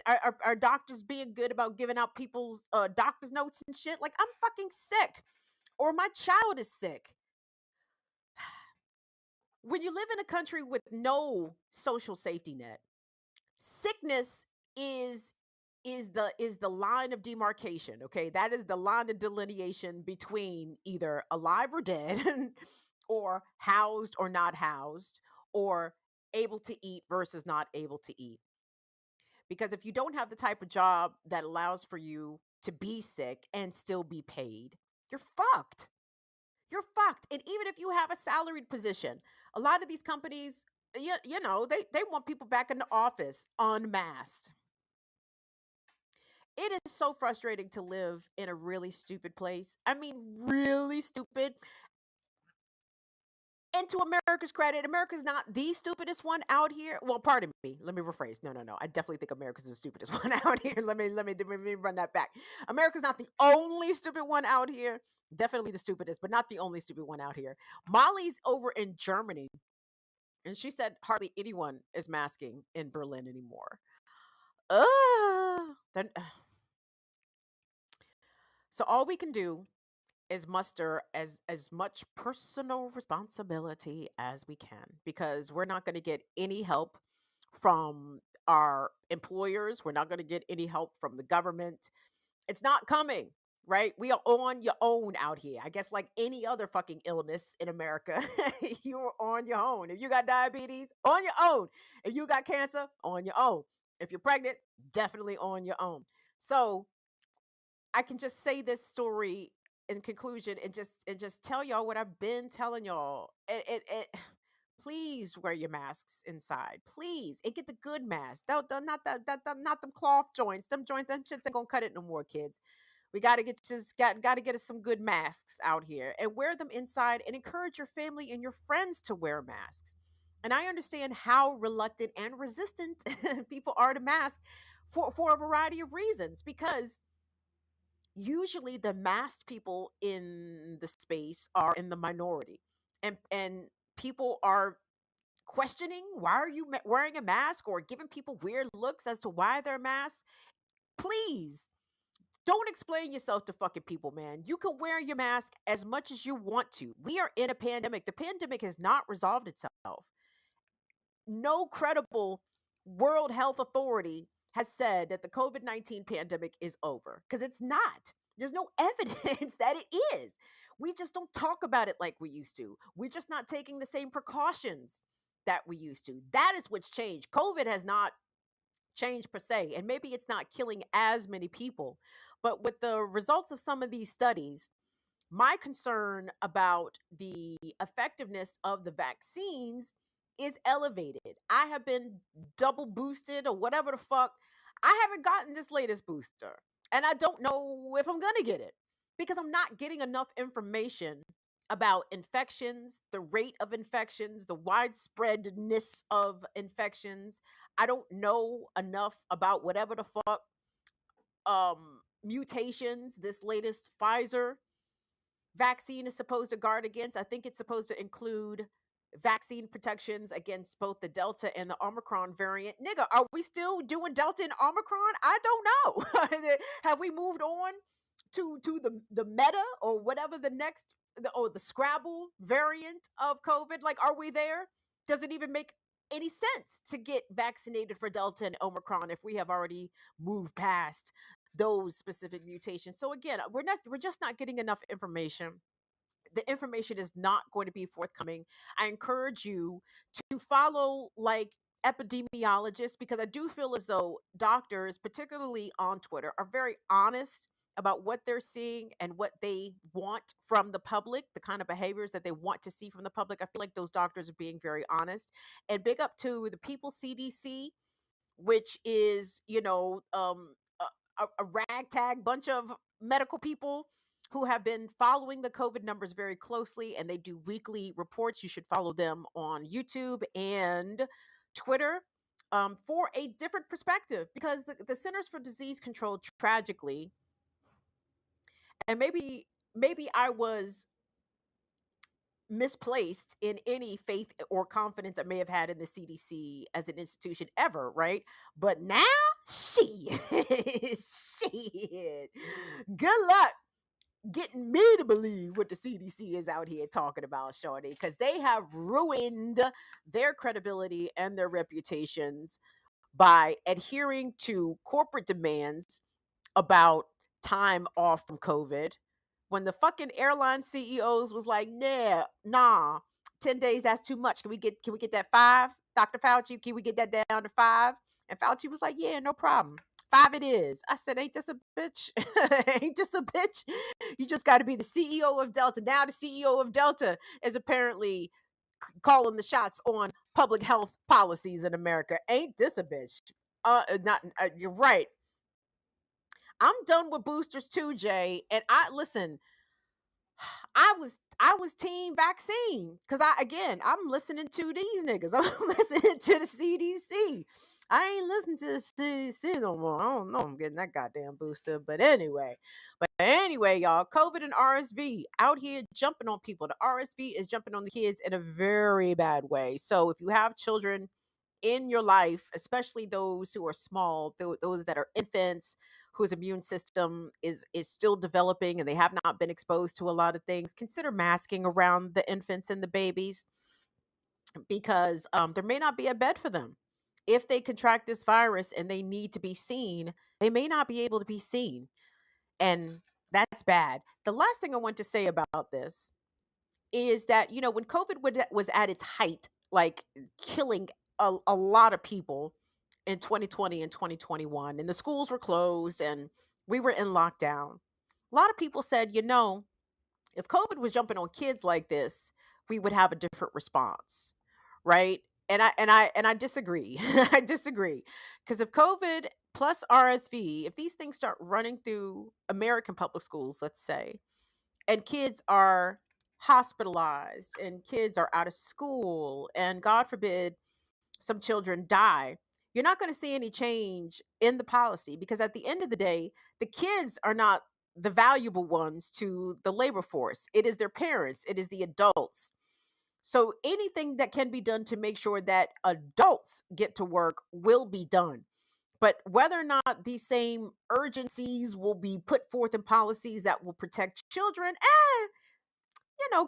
Are doctors being good about giving out people's doctor's notes and shit? Like, I'm fucking sick, or my child is sick. When you live in a country with no social safety net, sickness is is the line of demarcation. Okay, that is the line of delineation between either alive or dead, or housed or not housed, or able to eat versus not able to eat. Because if you don't have the type of job that allows for you to be sick and still be paid, you're fucked. You're fucked. And even if you have a salaried position, a lot of these companies, they want people back in the office unmasked. It is so frustrating to live in a really stupid place. I mean, really stupid. And to America's credit, America's not the stupidest one out here. Well, pardon me. Let me rephrase. No, no, no. I definitely think America's the stupidest one out here. Let me run that back. America's not the only stupid one out here. Definitely the stupidest, but not the only stupid one out here. Molly's over in Germany, and she said hardly anyone is masking in Berlin anymore. Then, so all we can do is muster as much personal responsibility as we can, because we're not going to get any help from our employers. We're not going to get any help from the government. It's not coming, right? We are on your own out here. I guess like any other fucking illness in America, you're on your own. If you got diabetes, on your own. If you got cancer, on your own. If you're pregnant, definitely on your own. So I can just say this story in conclusion and just tell y'all what I've been telling y'all. Please wear your masks inside, please, and get the good mask. Not them cloth joints. Them joints, them shits ain't gonna cut it no more, kids. We got to get us some good masks out here and wear them inside, and encourage your family and your friends to wear masks. And I understand how reluctant and resistant people are to masks for a variety of reasons, because usually the masked people in the space are in the minority, and people are questioning, why are you wearing a mask, or giving people weird looks as to why they're masked. Please don't explain yourself to fucking people, man. You can wear your mask as much as you want to. We are in a pandemic. The pandemic has not resolved itself. No credible World Health Authority has said that the COVID-19 pandemic is over, because it's not. There's no evidence that it is. We just don't talk about it like we used to. We're just not taking the same precautions that we used to. That is what's changed. COVID has not changed per se, and maybe it's not killing as many people. But with the results of some of these studies, my concern about the effectiveness of the vaccines is elevated. I have been double boosted or whatever the fuck. I haven't gotten this latest booster, and I don't know if I'm going to get it because I'm not getting enough information about infections, the rate of infections, the widespreadness of infections. I don't know enough about whatever the fuck mutations this latest Pfizer vaccine is supposed to guard against. I think it's supposed to include vaccine protections against both the Delta and the Omicron variant. Nigga, are we still doing Delta and Omicron? I don't know. Have we moved on to the meta or whatever the next the Scrabble variant of COVID? Like, are we there? Does it even make any sense to get vaccinated for Delta and Omicron if we have already moved past those specific mutations? So again, we're just not getting enough information. The information is not going to be forthcoming. I encourage you to follow like epidemiologists, because I do feel as though doctors, particularly on Twitter, are very honest about what they're seeing and what they want from the public, the kind of behaviors that they want to see from the public. I feel like those doctors are being very honest. And big up to the People CDC, which is, a ragtag bunch of medical people who have been following the COVID numbers very closely, and they do weekly reports. You should follow them on YouTube and Twitter for a different perspective, because the Centers for Disease Control, tragically, and maybe I was misplaced in any faith or confidence I may have had in the CDC as an institution ever, right? But now, shit, good luck getting me to believe what the CDC is out here talking about, shorty, because they have ruined their credibility and their reputations by adhering to corporate demands about time off from COVID, when the fucking airline CEOs was like, nah, 10 days, that's too much. Can we get that 5? Dr. Fauci, can we get that down to 5? And Fauci was like, yeah, no problem. 5 it is. I said, ain't this a bitch? Ain't this a bitch? You just got to be the CEO of Delta. Now the CEO of Delta is apparently calling the shots on public health policies in America. Ain't this a bitch? Not you're right. I'm done with boosters too, Jay. And I was team vaccine, because I'm listening to these niggas. I'm listening to the CDC. I ain't listening to the CDC no more. I don't know. I'm getting that goddamn booster. But anyway, y'all, COVID and RSV out here jumping on people. The RSV is jumping on the kids in a very bad way. So if you have children in your life, especially those who are small, those that are infants, whose immune system is still developing and they have not been exposed to a lot of things, consider masking around the infants and the babies, because there may not be a bed for them. If they contract this virus and they need to be seen, they may not be able to be seen. And that's bad. The last thing I want to say about this is that, when COVID was at its height, like killing a lot of people in 2020 and 2021, and the schools were closed and we were in lockdown, a lot of people said, if COVID was jumping on kids like this, we would have a different response, right? And I disagree. I disagree, because if COVID plus RSV, if these things start running through American public schools, let's say, and kids are hospitalized and kids are out of school, and God forbid some children die, you're not going to see any change in the policy, because at the end of the day, the kids are not the valuable ones to the labor force. It is their parents, it is the adults. So anything that can be done to make sure that adults get to work will be done. But whether or not these same urgencies will be put forth in policies that will protect children,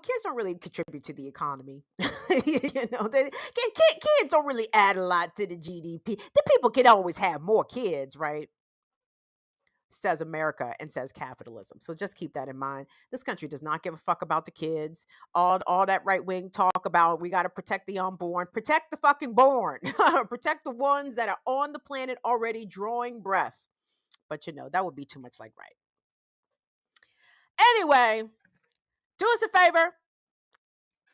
kids don't really contribute to the economy. Kids don't really add a lot to the GDP. The people can always have more kids, right? says America and says capitalism. So just keep that in mind. This country does not give a fuck about the kids. All that right-wing talk about we got to protect the unborn. Protect the fucking born. Protect the ones that are on the planet already drawing breath. But you know, that would be too much like right. Anyway, do us a favor.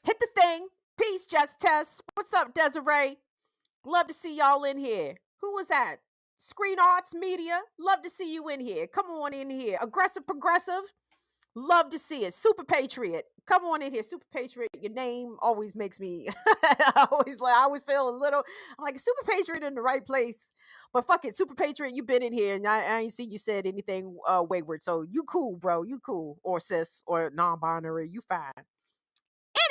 Hit the thing. Peace, Just Tess. What's up, Desiree? Love to see y'all in here. Who was that? Screen Arts Media. Love to see you in here. Come on in here. Aggressive Progressive. Love to see it. Super Patriot. Come on in here. Super Patriot. Your name always makes me I always feel a little I'm like Super Patriot in the right place. But fuck it, Super Patriot, you been in here and I ain't seen you said anything wayward. So you cool, bro. You cool. Or cis or non-binary. You fine.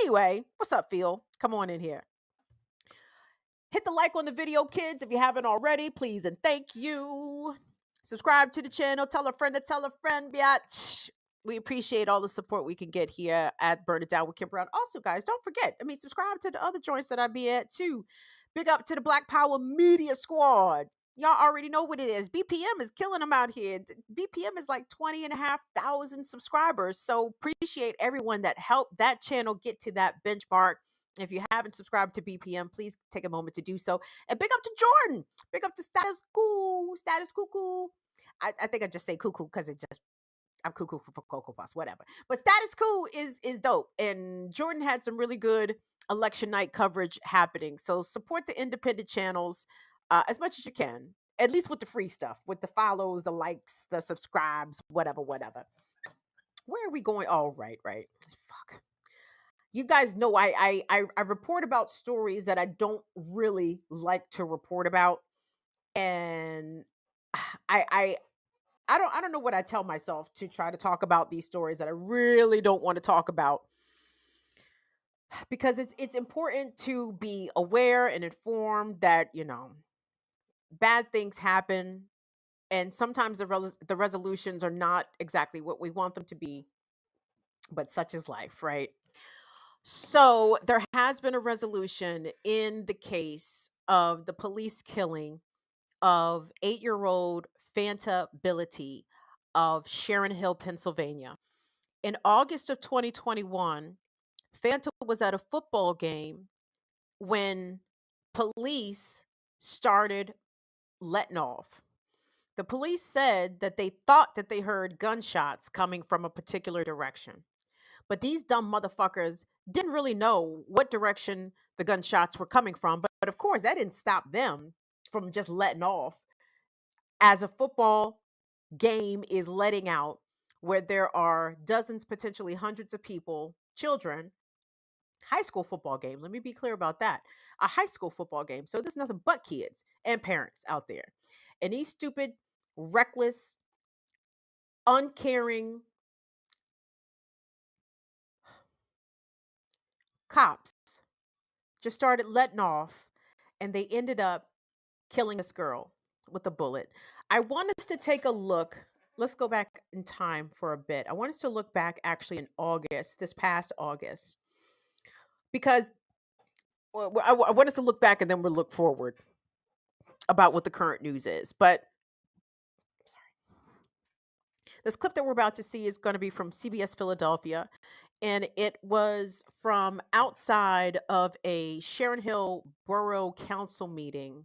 Anyway, what's up, Phil? Come on in here. Hit the like on the video, kids, if you haven't already, please and thank you. Subscribe to the channel. Tell a friend to tell a friend, biatch. We appreciate all the support we can get here at Burn It Down with Kim Brown. Also, guys, don't forget, subscribe to the other joints that I be at, too. Big up to the Black Power Media Squad. Y'all already know what it is. BPM is killing them out here. BPM is like 20,500 subscribers. So appreciate everyone that helped that channel get to that benchmark. If you haven't subscribed to BPM, please take a moment to do so. And big up to Jordan. Big up to Status Cool. Status Cuckoo. I think I just say cuckoo because I'm cuckoo for Cocoa Puffs, whatever. But Status Cool is dope. And Jordan had some really good election night coverage happening. So support the independent channels as much as you can. At least with the free stuff. With the follows, the likes, the subscribes, whatever. Where are we going? Oh, right. Fuck. You guys know I report about stories that I don't really like to report about. And I don't know what I tell myself to try to talk about these stories that I really don't want to talk about, because it's important to be aware and informed that, you know, bad things happen, and sometimes the resolutions are not exactly what we want them to be, but such is life, right? So there has been a resolution in the case of the police killing of 8-year-old Fanta Bility of Sharon Hill, Pennsylvania. In August of 2021, Fanta was at a football game when police started letting off. The police said that they thought that they heard gunshots coming from a particular direction. But these dumb motherfuckers didn't really know what direction the gunshots were coming from. But of course, that didn't stop them from just letting off. As a football game is letting out, where there are dozens, potentially hundreds of people, children, high school football game. Let me be clear about that. A high school football game. So there's nothing but kids and parents out there. And these stupid, reckless, uncaring cops just started letting off, and they ended up killing this girl with a bullet. I want us to take a look. Let's go back in time for a bit. I want us to look back actually in August, this past August, because I want us to look back and then we'll look forward about what the current news is. But this clip that we're about to see is going to be from CBS Philadelphia, and it was from outside of a Sharon Hill Borough Council meeting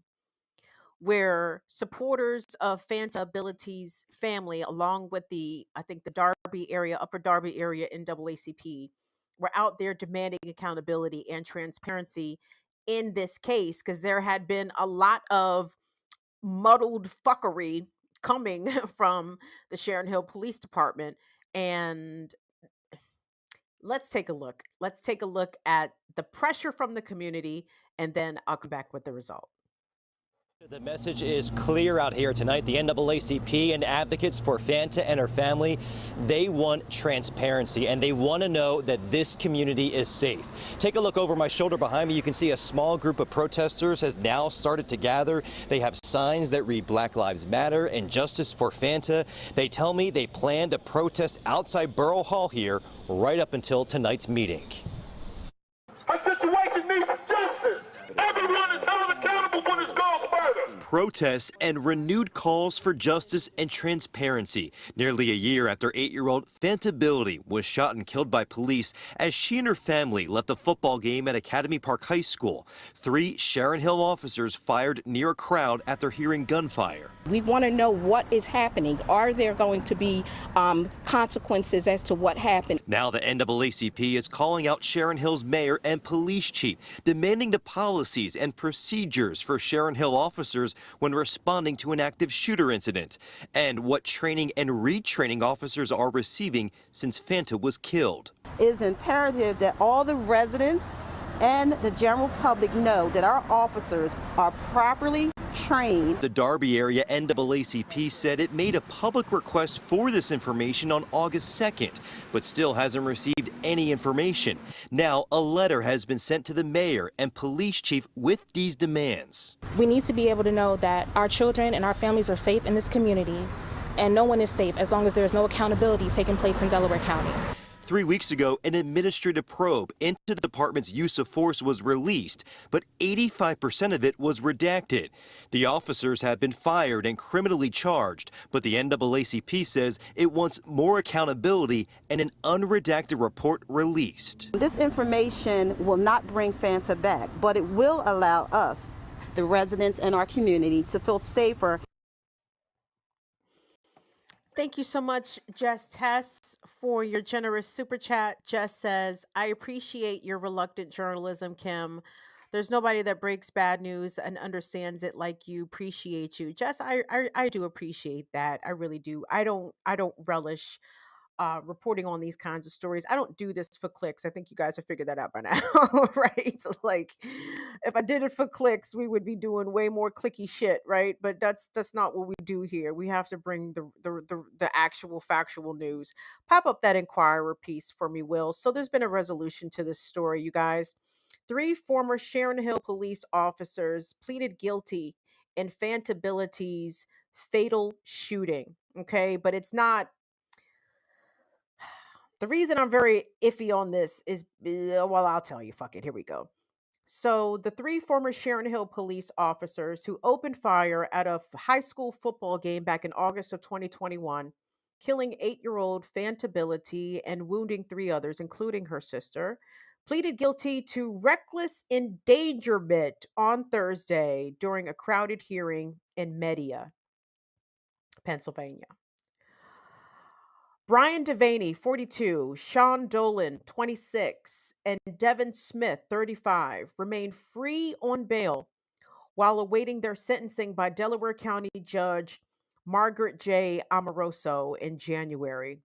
where supporters of Fanta Billy's family, along with the Darby area, Upper Darby area NAACP, were out there demanding accountability and transparency in this case, because there had been a lot of muddled fuckery coming from the Sharon Hill Police Department. And let's take a look. Let's take a look at the pressure from the community, and then I'll come back with the result. The message is clear out here tonight. The NAACP and advocates for Fanta and her family, they want transparency, and they want to know that this community is safe. Take a look over my shoulder behind me. You can see a small group of protesters has now started to gather. They have signs that read Black Lives Matter and Justice for Fanta. They tell me they plan to protest outside Borough Hall here right up until tonight's meeting. Our situation needs justice. Everyone is held accountable for this girl's murder. protests and renewed calls for justice and transparency. Nearly a year after 8-year-old Fanta Billy was shot and killed by police as she and her family left a football game at Academy Park High School. 3 Sharon Hill officers fired near a crowd after hearing gunfire. We want to know what is happening. Are there going to be consequences as to what happened? Now the NAACP is calling out Sharon Hill's mayor and police chief, demanding the policies and procedures for Sharon Hill officers when responding to an active shooter incident, and what training and retraining officers are receiving since Fanta was killed. It is imperative that all the residents and the general public know that our officers are properly trained. The Darby area NAACP said it made a public request for this information on August 2nd, but still hasn't received any information. Now, a letter has been sent to the mayor and police chief with these demands. We need to be able to know that our children and our families are safe in this community, and no one is safe as long as there is no accountability taking place in Delaware County. 3 weeks ago, an administrative probe into the department's use of force was released, but 85% of it was redacted. The officers have been fired and criminally charged, but the NAACP says it wants more accountability and an unredacted report released. This information will not bring Fanta back, but it will allow us, the residents in our community, to feel safer. Thank you so much, Jess Tess, for your generous super chat. Jess says, I appreciate your reluctant journalism, Kim. There's nobody that breaks bad news and understands it like you. Appreciate you. Jess, I do appreciate that. I really do. I don't relish reporting on these kinds of stories. I don't do this for clicks. I think you guys have figured that out by now, right? Like, if I did it for clicks, we would be doing way more clicky shit, right? But that's not what we do here. We have to bring the actual factual news. Pop up that Inquirer piece for me, Will. So there's been a resolution to this story, you guys. 3 former Sharon Hill police officers pleaded guilty in Fanta Billy's fatal shooting. Okay, but it's not. The reason I'm very iffy on this is, well, I'll tell you. Fuck it. Here we go. So the 3 former Sharon Hill police officers who opened fire at a high school football game back in August of 2021, killing 8-year-old Fanta Billy and wounding 3 others, including her sister, pleaded guilty to reckless endangerment on Thursday during a crowded hearing in Media, Pennsylvania. Brian Devaney, 42, Sean Dolan, 26, and Devin Smith, 35, remain free on bail while awaiting their sentencing by Delaware County Judge Margaret J. Amoroso in January.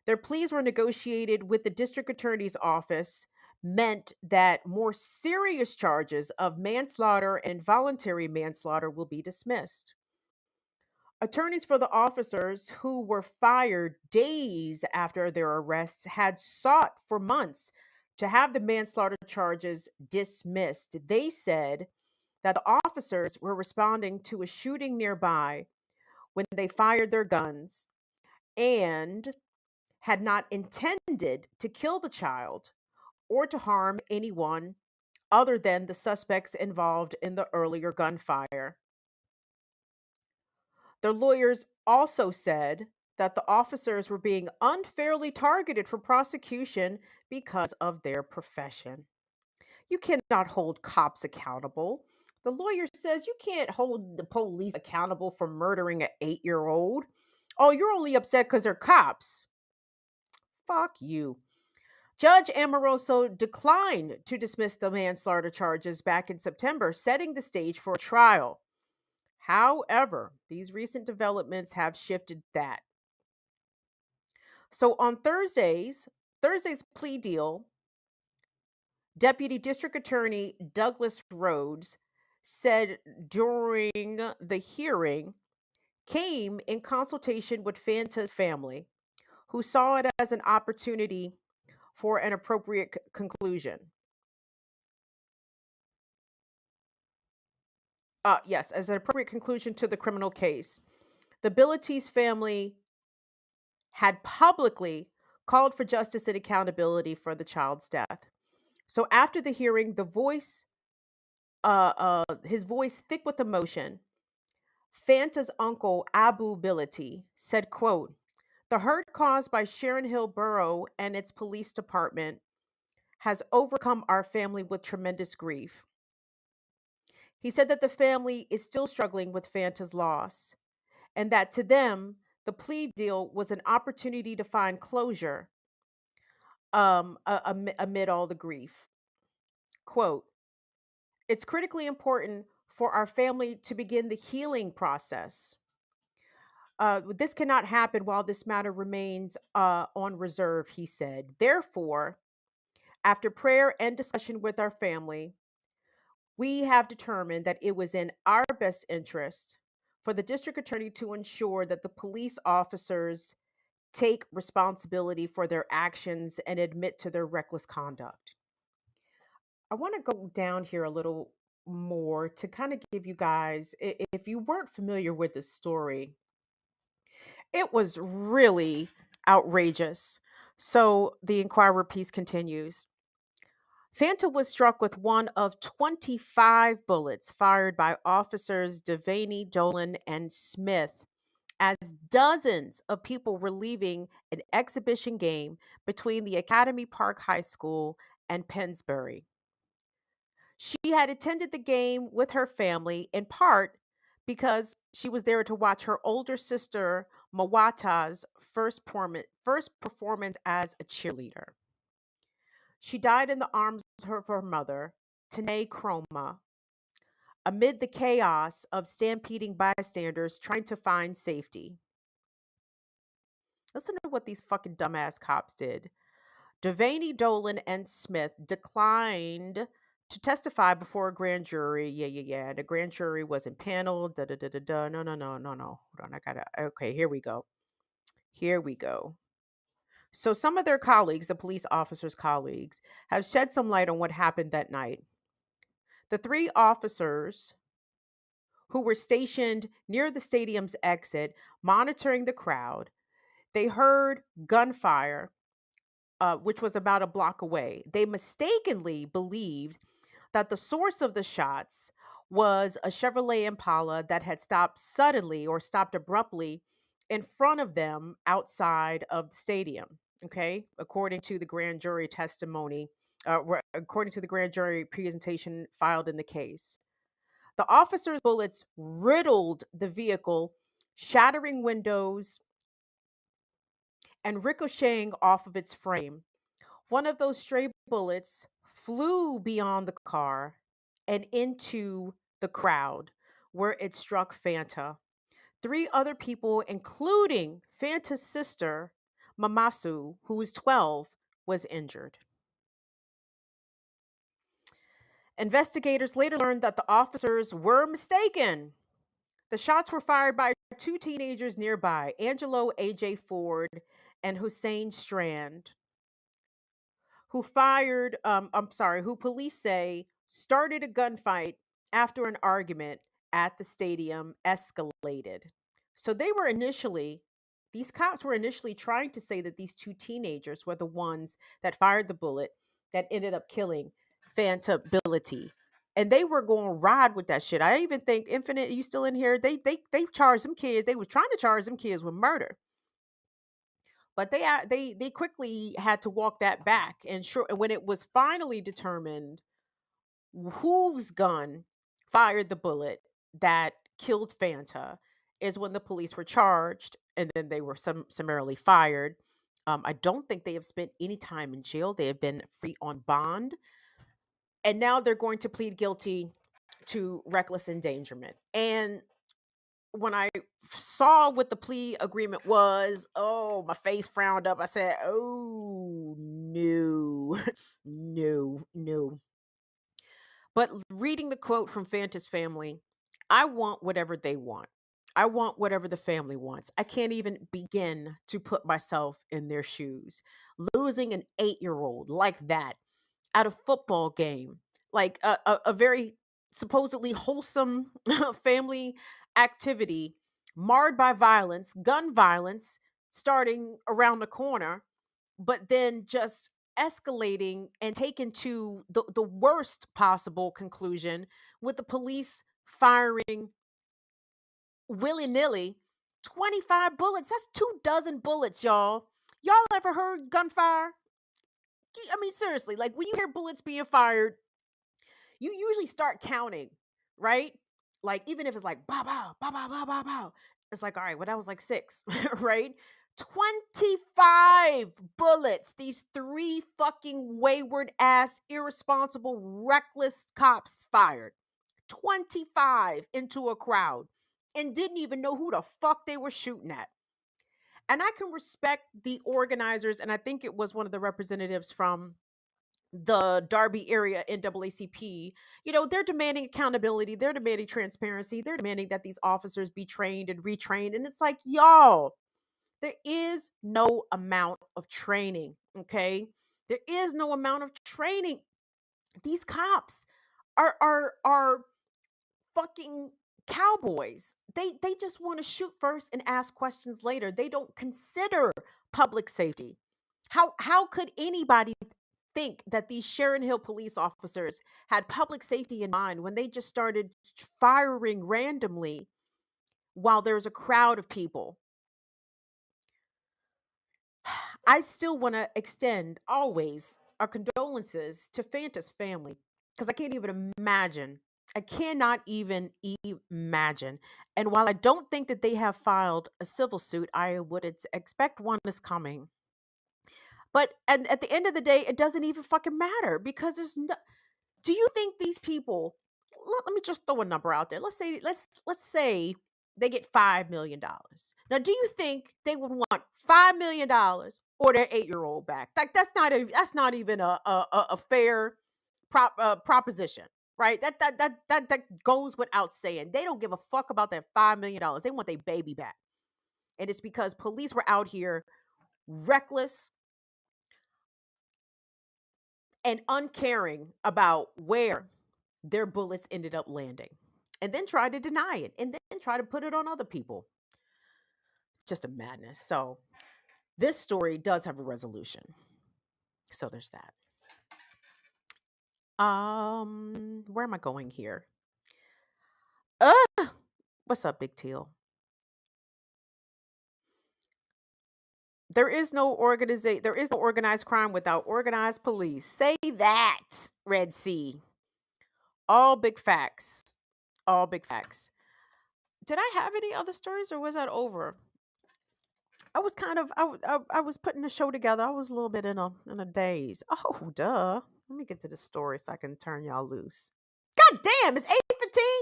Their pleas were negotiated with the district attorney's office, meant that more serious charges of manslaughter and involuntary manslaughter will be dismissed. Attorneys for the officers, who were fired days after their arrests, had sought for months to have the manslaughter charges dismissed. They said that the officers were responding to a shooting nearby when they fired their guns and had not intended to kill the child or to harm anyone other than the suspects involved in the earlier gunfire. Their lawyers also said that the officers were being unfairly targeted for prosecution because of their profession. You cannot hold cops accountable. The lawyer says you can't hold the police accountable for murdering an 8-year-old. Oh, you're only upset because they're cops. Fuck you. Judge Amoroso declined to dismiss the manslaughter charges back in September, setting the stage for a trial. However, these recent developments have shifted that. So on Thursday's plea deal, Deputy District Attorney Douglas Rhodes said during the hearing came in consultation with Fanta's family, who saw it as an opportunity for an appropriate conclusion. Yes, as an appropriate conclusion to the criminal case. The Bility's family had publicly called for justice and accountability for the child's death. So after the hearing, his voice thick with emotion, Fanta's uncle, Abu Bility, said, quote, "The hurt caused by Sharon Hill Borough and its police department has overcome our family with tremendous grief." He said that the family is still struggling with Fanta's loss and that to them, the plea deal was an opportunity to find closure amid all the grief. Quote, "It's critically important for our family to begin the healing process. This cannot happen while this matter remains on reserve," he said. "Therefore, after prayer and discussion with our family, we have determined that it was in our best interest for the district attorney to ensure that the police officers take responsibility for their actions and admit to their reckless conduct." I want to go down here a little more to kind of give you guys, if you weren't familiar with this story, it was really outrageous. So the Inquirer piece continues. Fanta was struck with one of 25 bullets fired by officers Devaney, Dolan, and Smith as dozens of people were leaving an exhibition game between the Academy Park High School and Pennsbury. She had attended the game with her family in part because she was there to watch her older sister Mawata's first performance as a cheerleader. She died in the arms of her mother, Tanae Chroma, amid the chaos of stampeding bystanders trying to find safety. Listen to what these fucking dumbass cops did. Devaney, Dolan, and Smith declined to testify before a grand jury. Yeah. The grand jury was impaneled. No. Hold on. Okay, here we go. So some of their colleagues, the police officers' colleagues, have shed some light on what happened that night. The three officers who were stationed near the stadium's exit, monitoring the crowd, they heard gunfire, which was about a block away. They mistakenly believed that the source of the shots was a Chevrolet Impala that had stopped suddenly or stopped abruptly in front of them outside of the stadium. Okay, according to the grand jury testimony, according to the grand jury presentation filed in the case. The officer's bullets riddled the vehicle, shattering windows and ricocheting off of its frame. One of those stray bullets flew beyond the car and into the crowd where it struck Fanta. Three other people, including Fanta's sister, Mamasu, who was 12, was injured. Investigators later learned that the officers were mistaken. The shots were fired by two teenagers nearby, Angelo A.J. Ford and Hussein Strand, who police say started a gunfight after an argument at the stadium escalated. So these cops were initially trying to say that these two teenagers were the ones that fired the bullet that ended up killing Fanta Bility. And they were going to ride with that shit. I even think Infinite, you still in here? They charged some kids. They were trying to charge them kids with murder. But they quickly had to walk that back. And when it was finally determined whose gun fired the bullet that killed Fanta, is when the police were charged and then they were summarily fired. I don't think they have spent any time in jail. They have been free on bond. And now they're going to plead guilty to reckless endangerment. And when I saw what the plea agreement was, oh, my face frowned up. I said, oh, no, no. But reading the quote from Fanta's family, I want whatever they want. I want whatever the family wants. I can't even begin to put myself in their shoes. Losing an 8-year-old like that at a football game, like a very supposedly wholesome family activity, marred by violence, gun violence, starting around the corner, but then just escalating and taken to the worst possible conclusion with the police firing willy-nilly. 25 bullets. That's 24 bullets, y'all. Y'all ever heard gunfire? I mean, seriously, like when you hear bullets being fired, you usually start counting, right? Like even if it's like bow, bow, bow, bow, bow, bow, bow, it's like, all right, well, that was like 6, right? 25 bullets. These 3 fucking wayward ass, irresponsible, reckless cops fired. 25 into a crowd and didn't even know who the fuck they were shooting at. And I can respect the organizers, and I think it was one of the representatives from the Darby area NAACP. You know, they're demanding accountability, they're demanding transparency, they're demanding that these officers be trained and retrained. And it's like, y'all, there is no amount of training, okay? There is no amount of training. These cops are fucking cowboys. They just want to shoot first and ask questions later. They don't consider public safety. How could anybody think that these Sharon Hill police officers had public safety in mind when they just started firing randomly while there's a crowd of people? I still want to extend always our condolences to Fanta's family because I can't even imagine. I cannot even imagine. And while I don't think that they have filed a civil suit, I would expect one is coming. But at the end of the day, it doesn't even fucking matter because there's no. Do you think these people? Let me just throw a number out there. Let's say they get $5 million. Now, do you think they would want $5 million or their 8-year-old back? Like that's not even a fair proposition, right? That goes without saying. They don't give a fuck about that $5 million. They want their baby back, and it's because police were out here reckless and uncaring about where their bullets ended up landing, and then try to deny it, and then try to put it on other people. Just a madness. So this story does have a resolution. So there's that. Where am I going here? What's up, Big Teal? There is no organized crime without organized police. Say that, Red Sea. All big facts. All big facts. Did I have any other stories or was that over? I was kind of I was putting the show together. I was a little bit in a daze. Oh, duh. Let me get to the story so I can turn y'all loose. God damn, it's 8:15.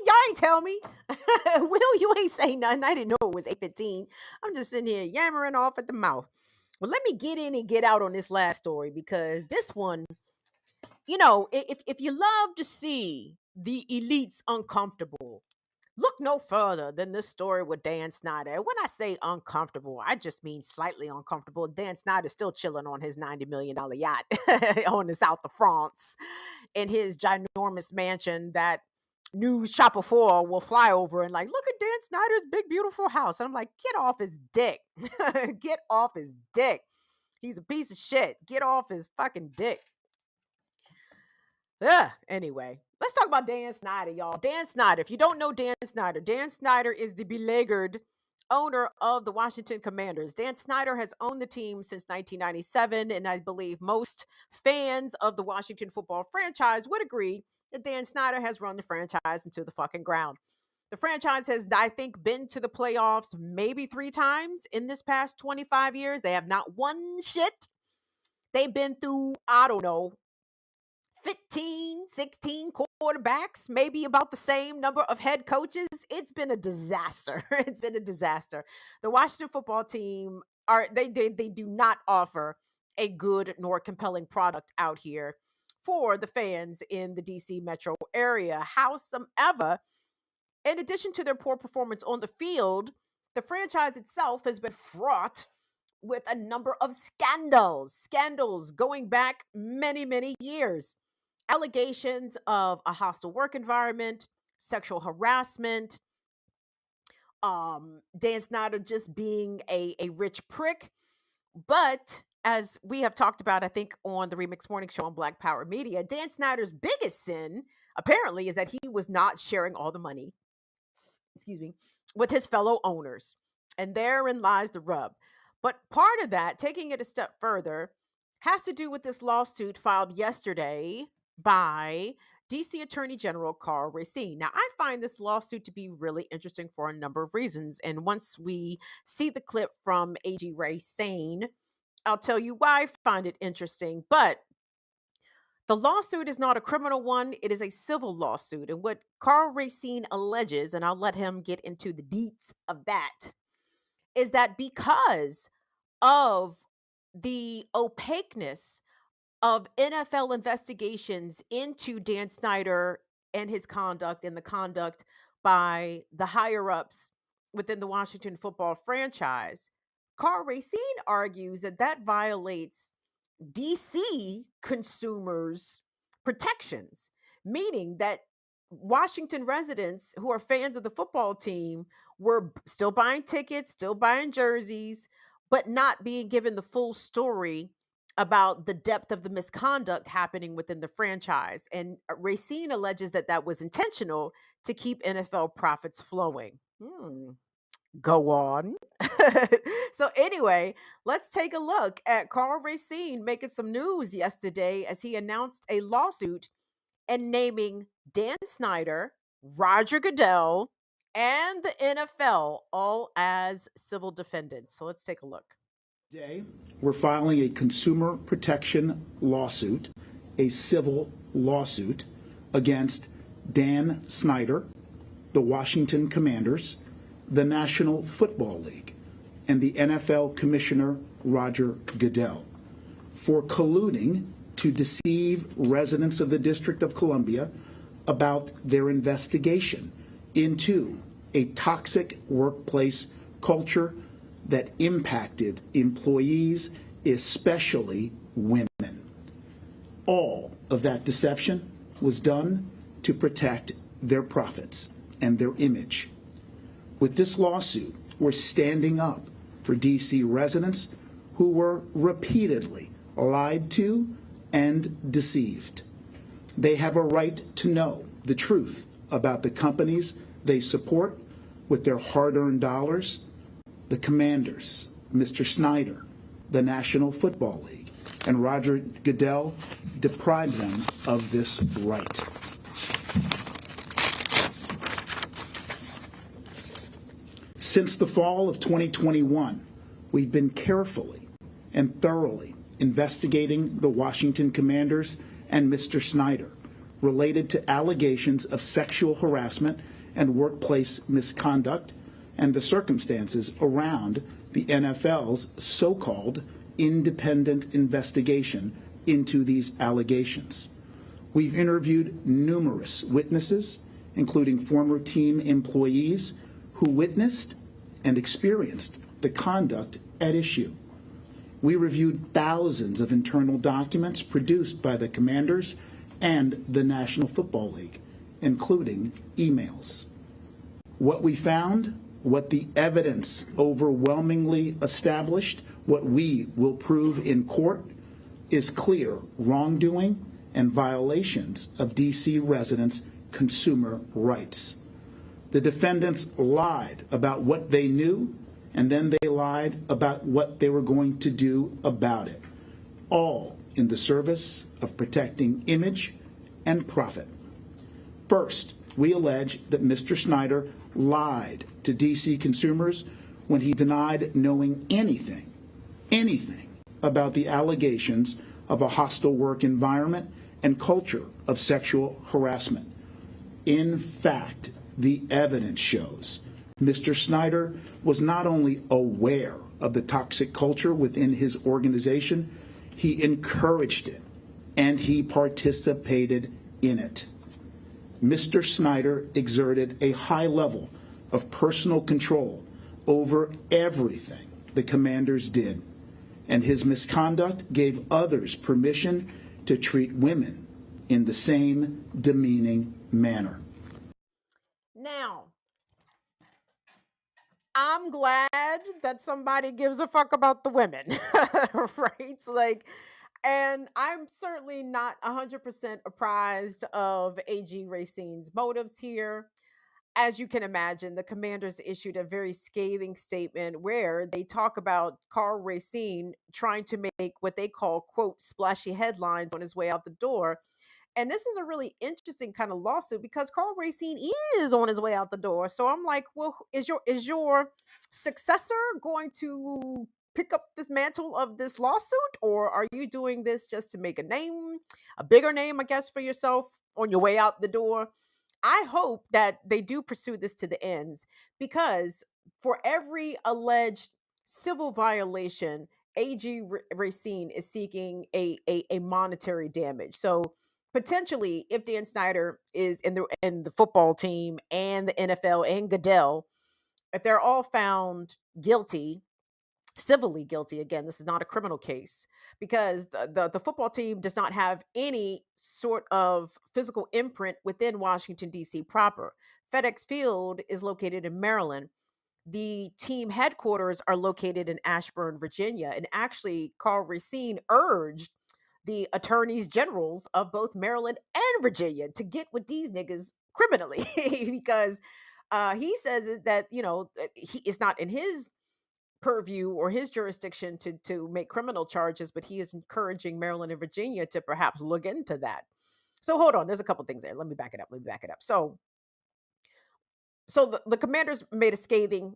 Y'all ain't tell me. Will, you ain't say nothing. I didn't know it was 8:15. I'm just sitting here yammering off at the mouth. Well, let me get in and get out on this last story because this one, you know, if you love to see the elites uncomfortable, look no further than this story with Dan Snyder. When I say uncomfortable, I just mean slightly uncomfortable. Dan Snyder's still chilling on his $90 million yacht on the south of France in his ginormous mansion that News Chopper 4 will fly over and like, look at Dan Snyder's big, beautiful house. And I'm like, get off his dick. Get off his dick. He's a piece of shit. Get off his fucking dick. Anyway, let's talk about Dan Snyder, y'all. Dan Snyder, if you don't know Dan Snyder is the beleaguered owner of the Washington Commanders. Dan Snyder has owned the team since 1997, and I believe most fans of the Washington football franchise would agree that Dan Snyder has run the franchise into the fucking ground. The franchise has, I think, been to the playoffs maybe 3 times in this past 25 years. They have not won shit. They've been through, I don't know, 15, 16 quarterbacks, maybe about the same number of head coaches. It's been a disaster. It's been a disaster. The Washington football team they do not offer a good nor compelling product out here for the fans in the DC metro area. Howsoever, in addition to their poor performance on the field, the franchise itself has been fraught with a number of scandals going back many, many years. Allegations of a hostile work environment, sexual harassment, Dan Snyder just being a rich prick. But as we have talked about, I think on the Remix Morning Show on Black Power Media, Dan Snyder's biggest sin apparently is that he was not sharing all the money, excuse me, with his fellow owners. And therein lies the rub. But part of that, taking it a step further, has to do with this lawsuit filed yesterday by DC Attorney General Carl Racine. Now, I find this lawsuit to be really interesting for a number of reasons. And once we see the clip from AG Racine, I'll tell you why I find it interesting. But the lawsuit is not a criminal one, it is a civil lawsuit. And what Carl Racine alleges, and I'll let him get into the deets of that, is that because of the opaqueness of NFL investigations into Dan Snyder and his conduct and the conduct by the higher ups within the Washington football franchise, Carl Racine argues that that violates DC consumers' protections, meaning that Washington residents who are fans of the football team were still buying tickets, still buying jerseys, but not being given the full story about the depth of the misconduct happening within the franchise. And Racine alleges that that was intentional to keep NFL profits flowing. Go on. So anyway, let's take a look at Carl Racine making some news yesterday as he announced a lawsuit and naming Dan Snyder, Roger Goodell, and the NFL all as civil defendants. So let's take a look. Today, we're filing a consumer protection lawsuit, a civil lawsuit, against Dan Snyder, the Washington Commanders, the National Football League, and the NFL Commissioner Roger Goodell for colluding to deceive residents of the District of Columbia about their investigation into a toxic workplace culture that impacted employees, especially women. All of that deception was done to protect their profits and their image. With this lawsuit, we're standing up for DC residents who were repeatedly lied to and deceived. They have a right to know the truth about the companies they support with their hard-earned dollars. The Commanders, Mr. Snyder, the National Football League, and Roger Goodell deprived them of this right. Since the fall of 2021, we've been carefully and thoroughly investigating the Washington Commanders and Mr. Snyder related to allegations of sexual harassment and workplace misconduct and the circumstances around the NFL's so-called independent investigation into these allegations. We've interviewed numerous witnesses, including former team employees who witnessed and experienced the conduct at issue. We reviewed thousands of internal documents produced by the Commanders and the National Football League, including emails. What we found, what the evidence overwhelmingly established, what we will prove in court, is clear wrongdoing and violations of DC residents' consumer rights. The defendants lied about what they knew, and then they lied about what they were going to do about it, all in the service of protecting image and profit. First, we allege that Mr. Snyder lied to DC consumers when he denied knowing anything about the allegations of a hostile work environment and culture of sexual harassment. In fact, the evidence shows Mr. Snyder was not only aware of the toxic culture within his organization, he encouraged it and he participated in it. Mr. Snyder exerted a high level of personal control over everything the Commanders did, and his misconduct gave others permission to treat women in the same demeaning manner. Now, I'm glad that somebody gives a fuck about the women, right? And I'm certainly not 100% apprised of AG Racine's motives here. as you can imagine, the Commanders issued a very scathing statement where they talk about Carl Racine trying to make what they call, quote, splashy headlines on his way out the door. And this is a really interesting kind of lawsuit because Carl Racine is on his way out the door. So I'm like, well, is your successor going to pick up this mantle of this lawsuit, or are you doing this just to make a name, a bigger name, I guess, for yourself on your way out the door? I hope that they do pursue this to the ends because for every alleged civil violation, Racine is seeking a monetary damage. So potentially, if Dan Snyder is in the football team and the NFL and Goodell, if they're all found guilty, civilly guilty, again, this is not a criminal case because the football team does not have any sort of physical imprint within Washington, D.C. proper. FedEx Field is located in Maryland. The team headquarters are located in Ashburn, Virginia. And actually, Carl Racine urged the attorneys generals of both Maryland and Virginia to get with these niggas criminally because he says that, it's not in his purview or his jurisdiction to make criminal charges, but he is encouraging Maryland and Virginia to perhaps look into that. So hold on, there's a couple things there. Let me back it up. So the Commanders made a scathing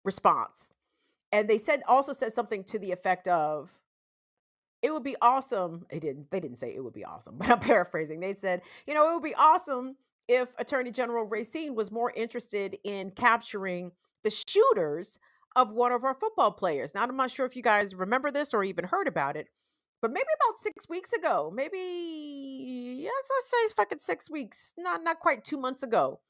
response, and they also said something to the effect of, it would be awesome. They didn't say it would be awesome, but I'm paraphrasing. They said, it would be awesome if Attorney General Racine was more interested in capturing the shooters of one of our football players. Now, I'm not sure if you guys remember this or even heard about it, but maybe about 6 weeks ago, maybe, yes, let's say it's fucking 6 weeks, not quite 2 months ago,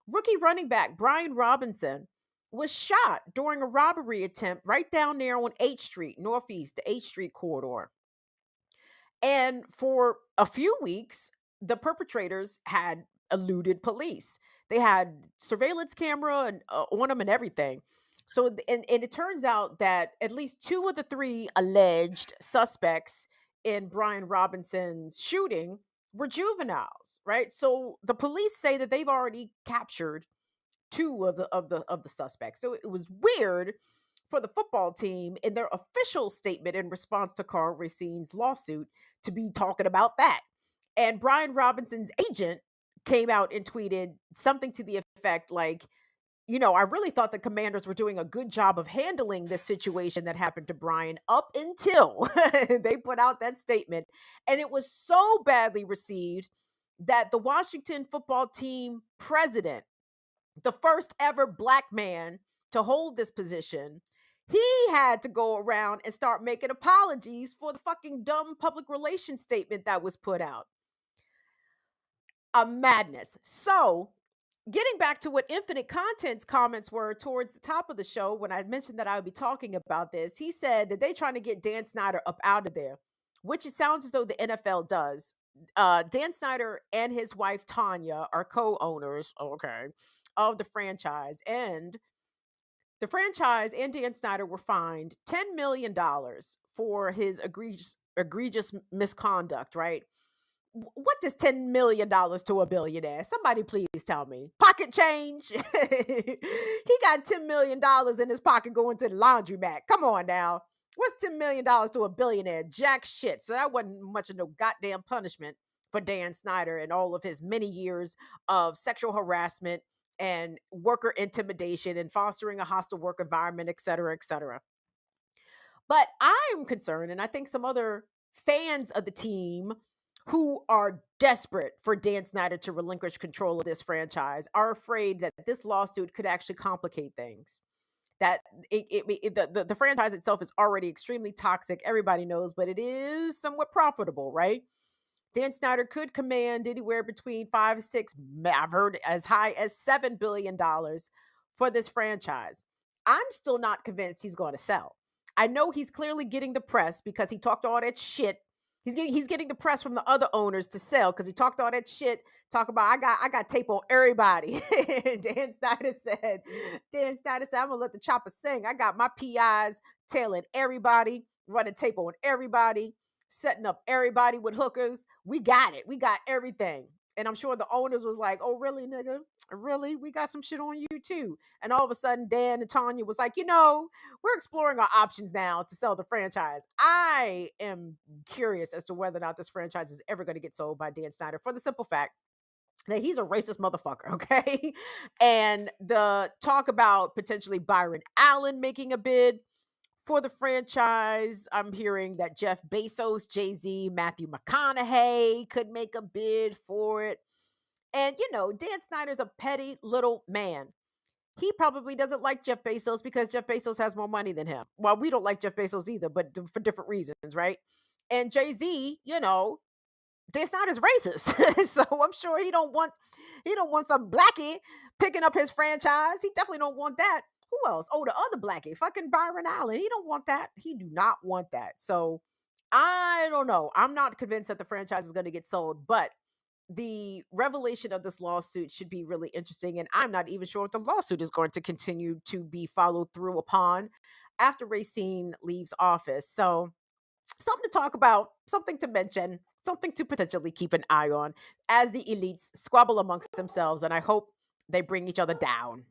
rookie running back Brian Robinson was shot during a robbery attempt right down there on 8th Street, Northeast, the 8th Street corridor. And for a few weeks, the perpetrators had eluded police. They had surveillance camera and on them and everything. So, and it turns out that at least 2 of the 3 alleged suspects in Brian Robinson's shooting were juveniles, right? So the police say that they've already captured 2 of the suspects. So it was weird for the football team in their official statement in response to Carl Racine's lawsuit to be talking about that. And Brian Robinson's agent came out and tweeted something to the effect like, I really thought the Commanders were doing a good job of handling this situation that happened to Brian up until they put out that statement. And it was so badly received that the Washington football team president, the first ever Black man to hold this position, he had to go around and start making apologies for the fucking dumb public relations statement that was put out. A madness. So, getting back to what Infinite Content's comments were towards the top of the show, when I mentioned that I would be talking about this, he said that they're trying to get Dan Snyder up out of there, which it sounds as though the NFL does. Dan Snyder and his wife Tanya are co-owners, of the franchise, and the franchise and Dan Snyder were fined $10 million for his egregious misconduct, right? What does $10 million to a billionaire? Somebody please tell me. Pocket change? He got $10 million in his pocket going to the laundromat. Come on now. What's $10 million to a billionaire? Jack shit. So that wasn't much of no goddamn punishment for Dan Snyder and all of his many years of sexual harassment and worker intimidation and fostering a hostile work environment, et cetera, et cetera. But I'm concerned, and I think some other fans of the team who are desperate for Dan Snyder to relinquish control of this franchise are afraid that this lawsuit could actually complicate things. That the franchise itself is already extremely toxic, everybody knows, but it is somewhat profitable, right? Dan Snyder could command anywhere between 5 and 6, I've heard as high as $7 billion for this franchise. I'm still not convinced he's going to sell. I know he's clearly getting the press because he talked all that shit. He's getting the press from the other owners to sell because he talked all that shit. Talk about I got tape on everybody. Dan Snyder said, I'm gonna let the chopper sing. I got my PIs tailing everybody, running tape on everybody, setting up everybody with hookers. We got it. We got everything. And I'm sure the owners was like, oh, really, nigga? Really? We got some shit on you too. And all of a sudden, Dan and Tanya was like, we're exploring our options now to sell the franchise. I am curious as to whether or not this franchise is ever going to get sold by Dan Snyder for the simple fact that he's a racist motherfucker, okay? And the talk about potentially Byron Allen making a bid for the franchise. I'm hearing that Jeff Bezos, Jay-Z, Matthew McConaughey could make a bid for it. And, Dan Snyder's a petty little man. He probably doesn't like Jeff Bezos because Jeff Bezos has more money than him. Well, we don't like Jeff Bezos either, but for different reasons, right? And Jay-Z, Dan Snyder's racist. So I'm sure he don't want some blackie picking up his franchise. He definitely don't want that. Who else? Oh, the other blackie, fucking Byron Allen. He don't want that. He do not want that. So I don't know. I'm not convinced that the franchise is going to get sold, but the revelation of this lawsuit should be really interesting. And I'm not even sure if the lawsuit is going to continue to be followed through upon after Racine leaves office. So something to talk about, something to mention, something to potentially keep an eye on as the elites squabble amongst themselves. And I hope they bring each other down.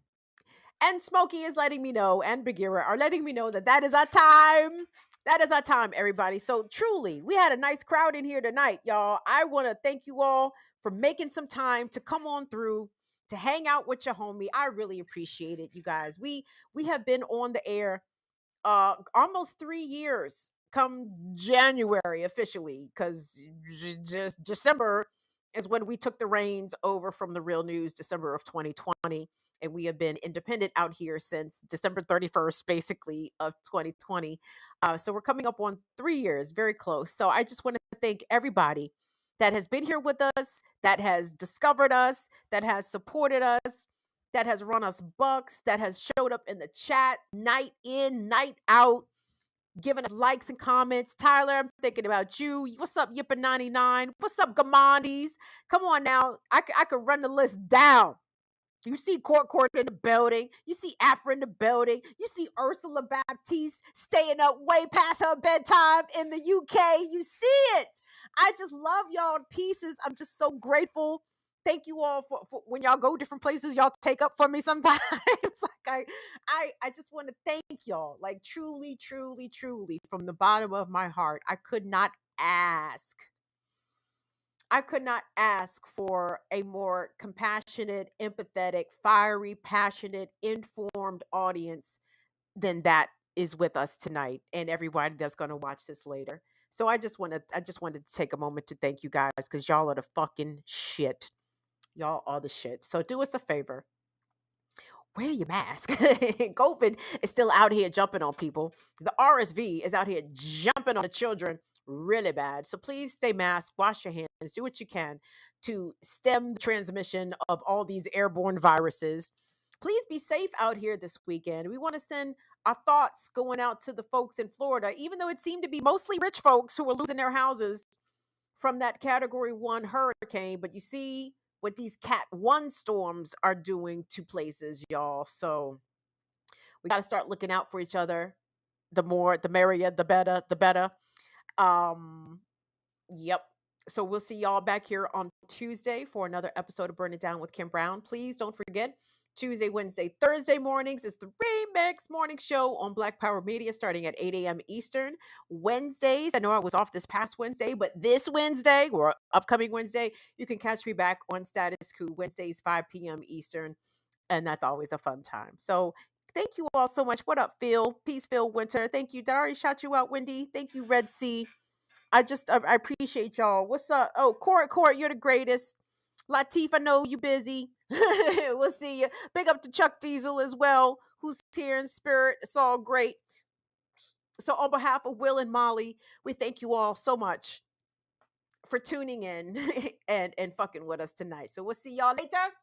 And Smokey is letting me know, and Bagheera are letting me know that is our time. That is our time, everybody. So truly, we had a nice crowd in here tonight, y'all. I want to thank you all for making some time to come on through, to hang out with your homie. I really appreciate it, you guys. We have been on the air almost 3 years come January officially, because just December is when we took the reins over from the Real News, December of 2020. And we have been independent out here since December 31st, basically, of 2020. So we're coming up on 3 years, very close. So I just want to thank everybody that has been here with us, that has discovered us, that has supported us, that has run us bucks, that has showed up in the chat night in, night out, giving us likes and comments. Tyler, I'm thinking about you. What's up, Yipper99? What's up, Gamandis? Come on now. I could run the list down. You see Court in the building. You see Afra in the building. You see Ursula Baptiste staying up way past her bedtime in the UK. You see it. I just love y'all to pieces. I'm just so grateful. Thank you all for when y'all go different places, y'all take up for me sometimes. Like I just want to thank y'all. Like truly, truly, truly, from the bottom of my heart. I could not ask for a more compassionate, empathetic, fiery, passionate, informed audience than that is with us tonight, and everybody that's going to watch this later. So I just wanted to take a moment to thank you guys, because y'all are the fucking shit. Y'all are the shit. So do us a favor. Wear your mask. COVID is still out here jumping on people. The RSV is out here jumping on the children really bad. So please stay masked, wash your hands, do what you can to stem the transmission of all these airborne viruses. Please be safe out here this weekend. We want to send our thoughts going out to the folks in Florida, even though it seemed to be mostly rich folks who were losing their houses from that Category 1 hurricane. But you see what these Cat 1 storms are doing to places, y'all. So we got to start looking out for each other. The more, the merrier, the better. Yep. So we'll see y'all back here on Tuesday for another episode of Burn It Down with Kim Brown. Please don't forget, Tuesday, Wednesday, Thursday mornings is the Remix Morning Show on Black Power Media starting at 8 a.m. Eastern. Wednesdays, I know I was off this past Wednesday, but this Wednesday, or upcoming Wednesday, you can catch me back on Status Quo Wednesdays, 5 p.m. Eastern. And that's always a fun time. So thank you all so much. What up, Phil? Peace, Phil Winter. Thank you. Did I already shout you out, Wendy? Thank you, Red Sea. I appreciate y'all. What's up? Oh, Court, you're the greatest. Latif, I know you busy. We'll see you. Big up to Chuck Diesel as well, who's here in spirit. It's all great. So on behalf of Will and Molly, we thank you all so much for tuning in and fucking with us tonight. So we'll see y'all later.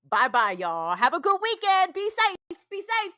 Bye-bye, y'all. Have a good weekend. Be safe. Be safe.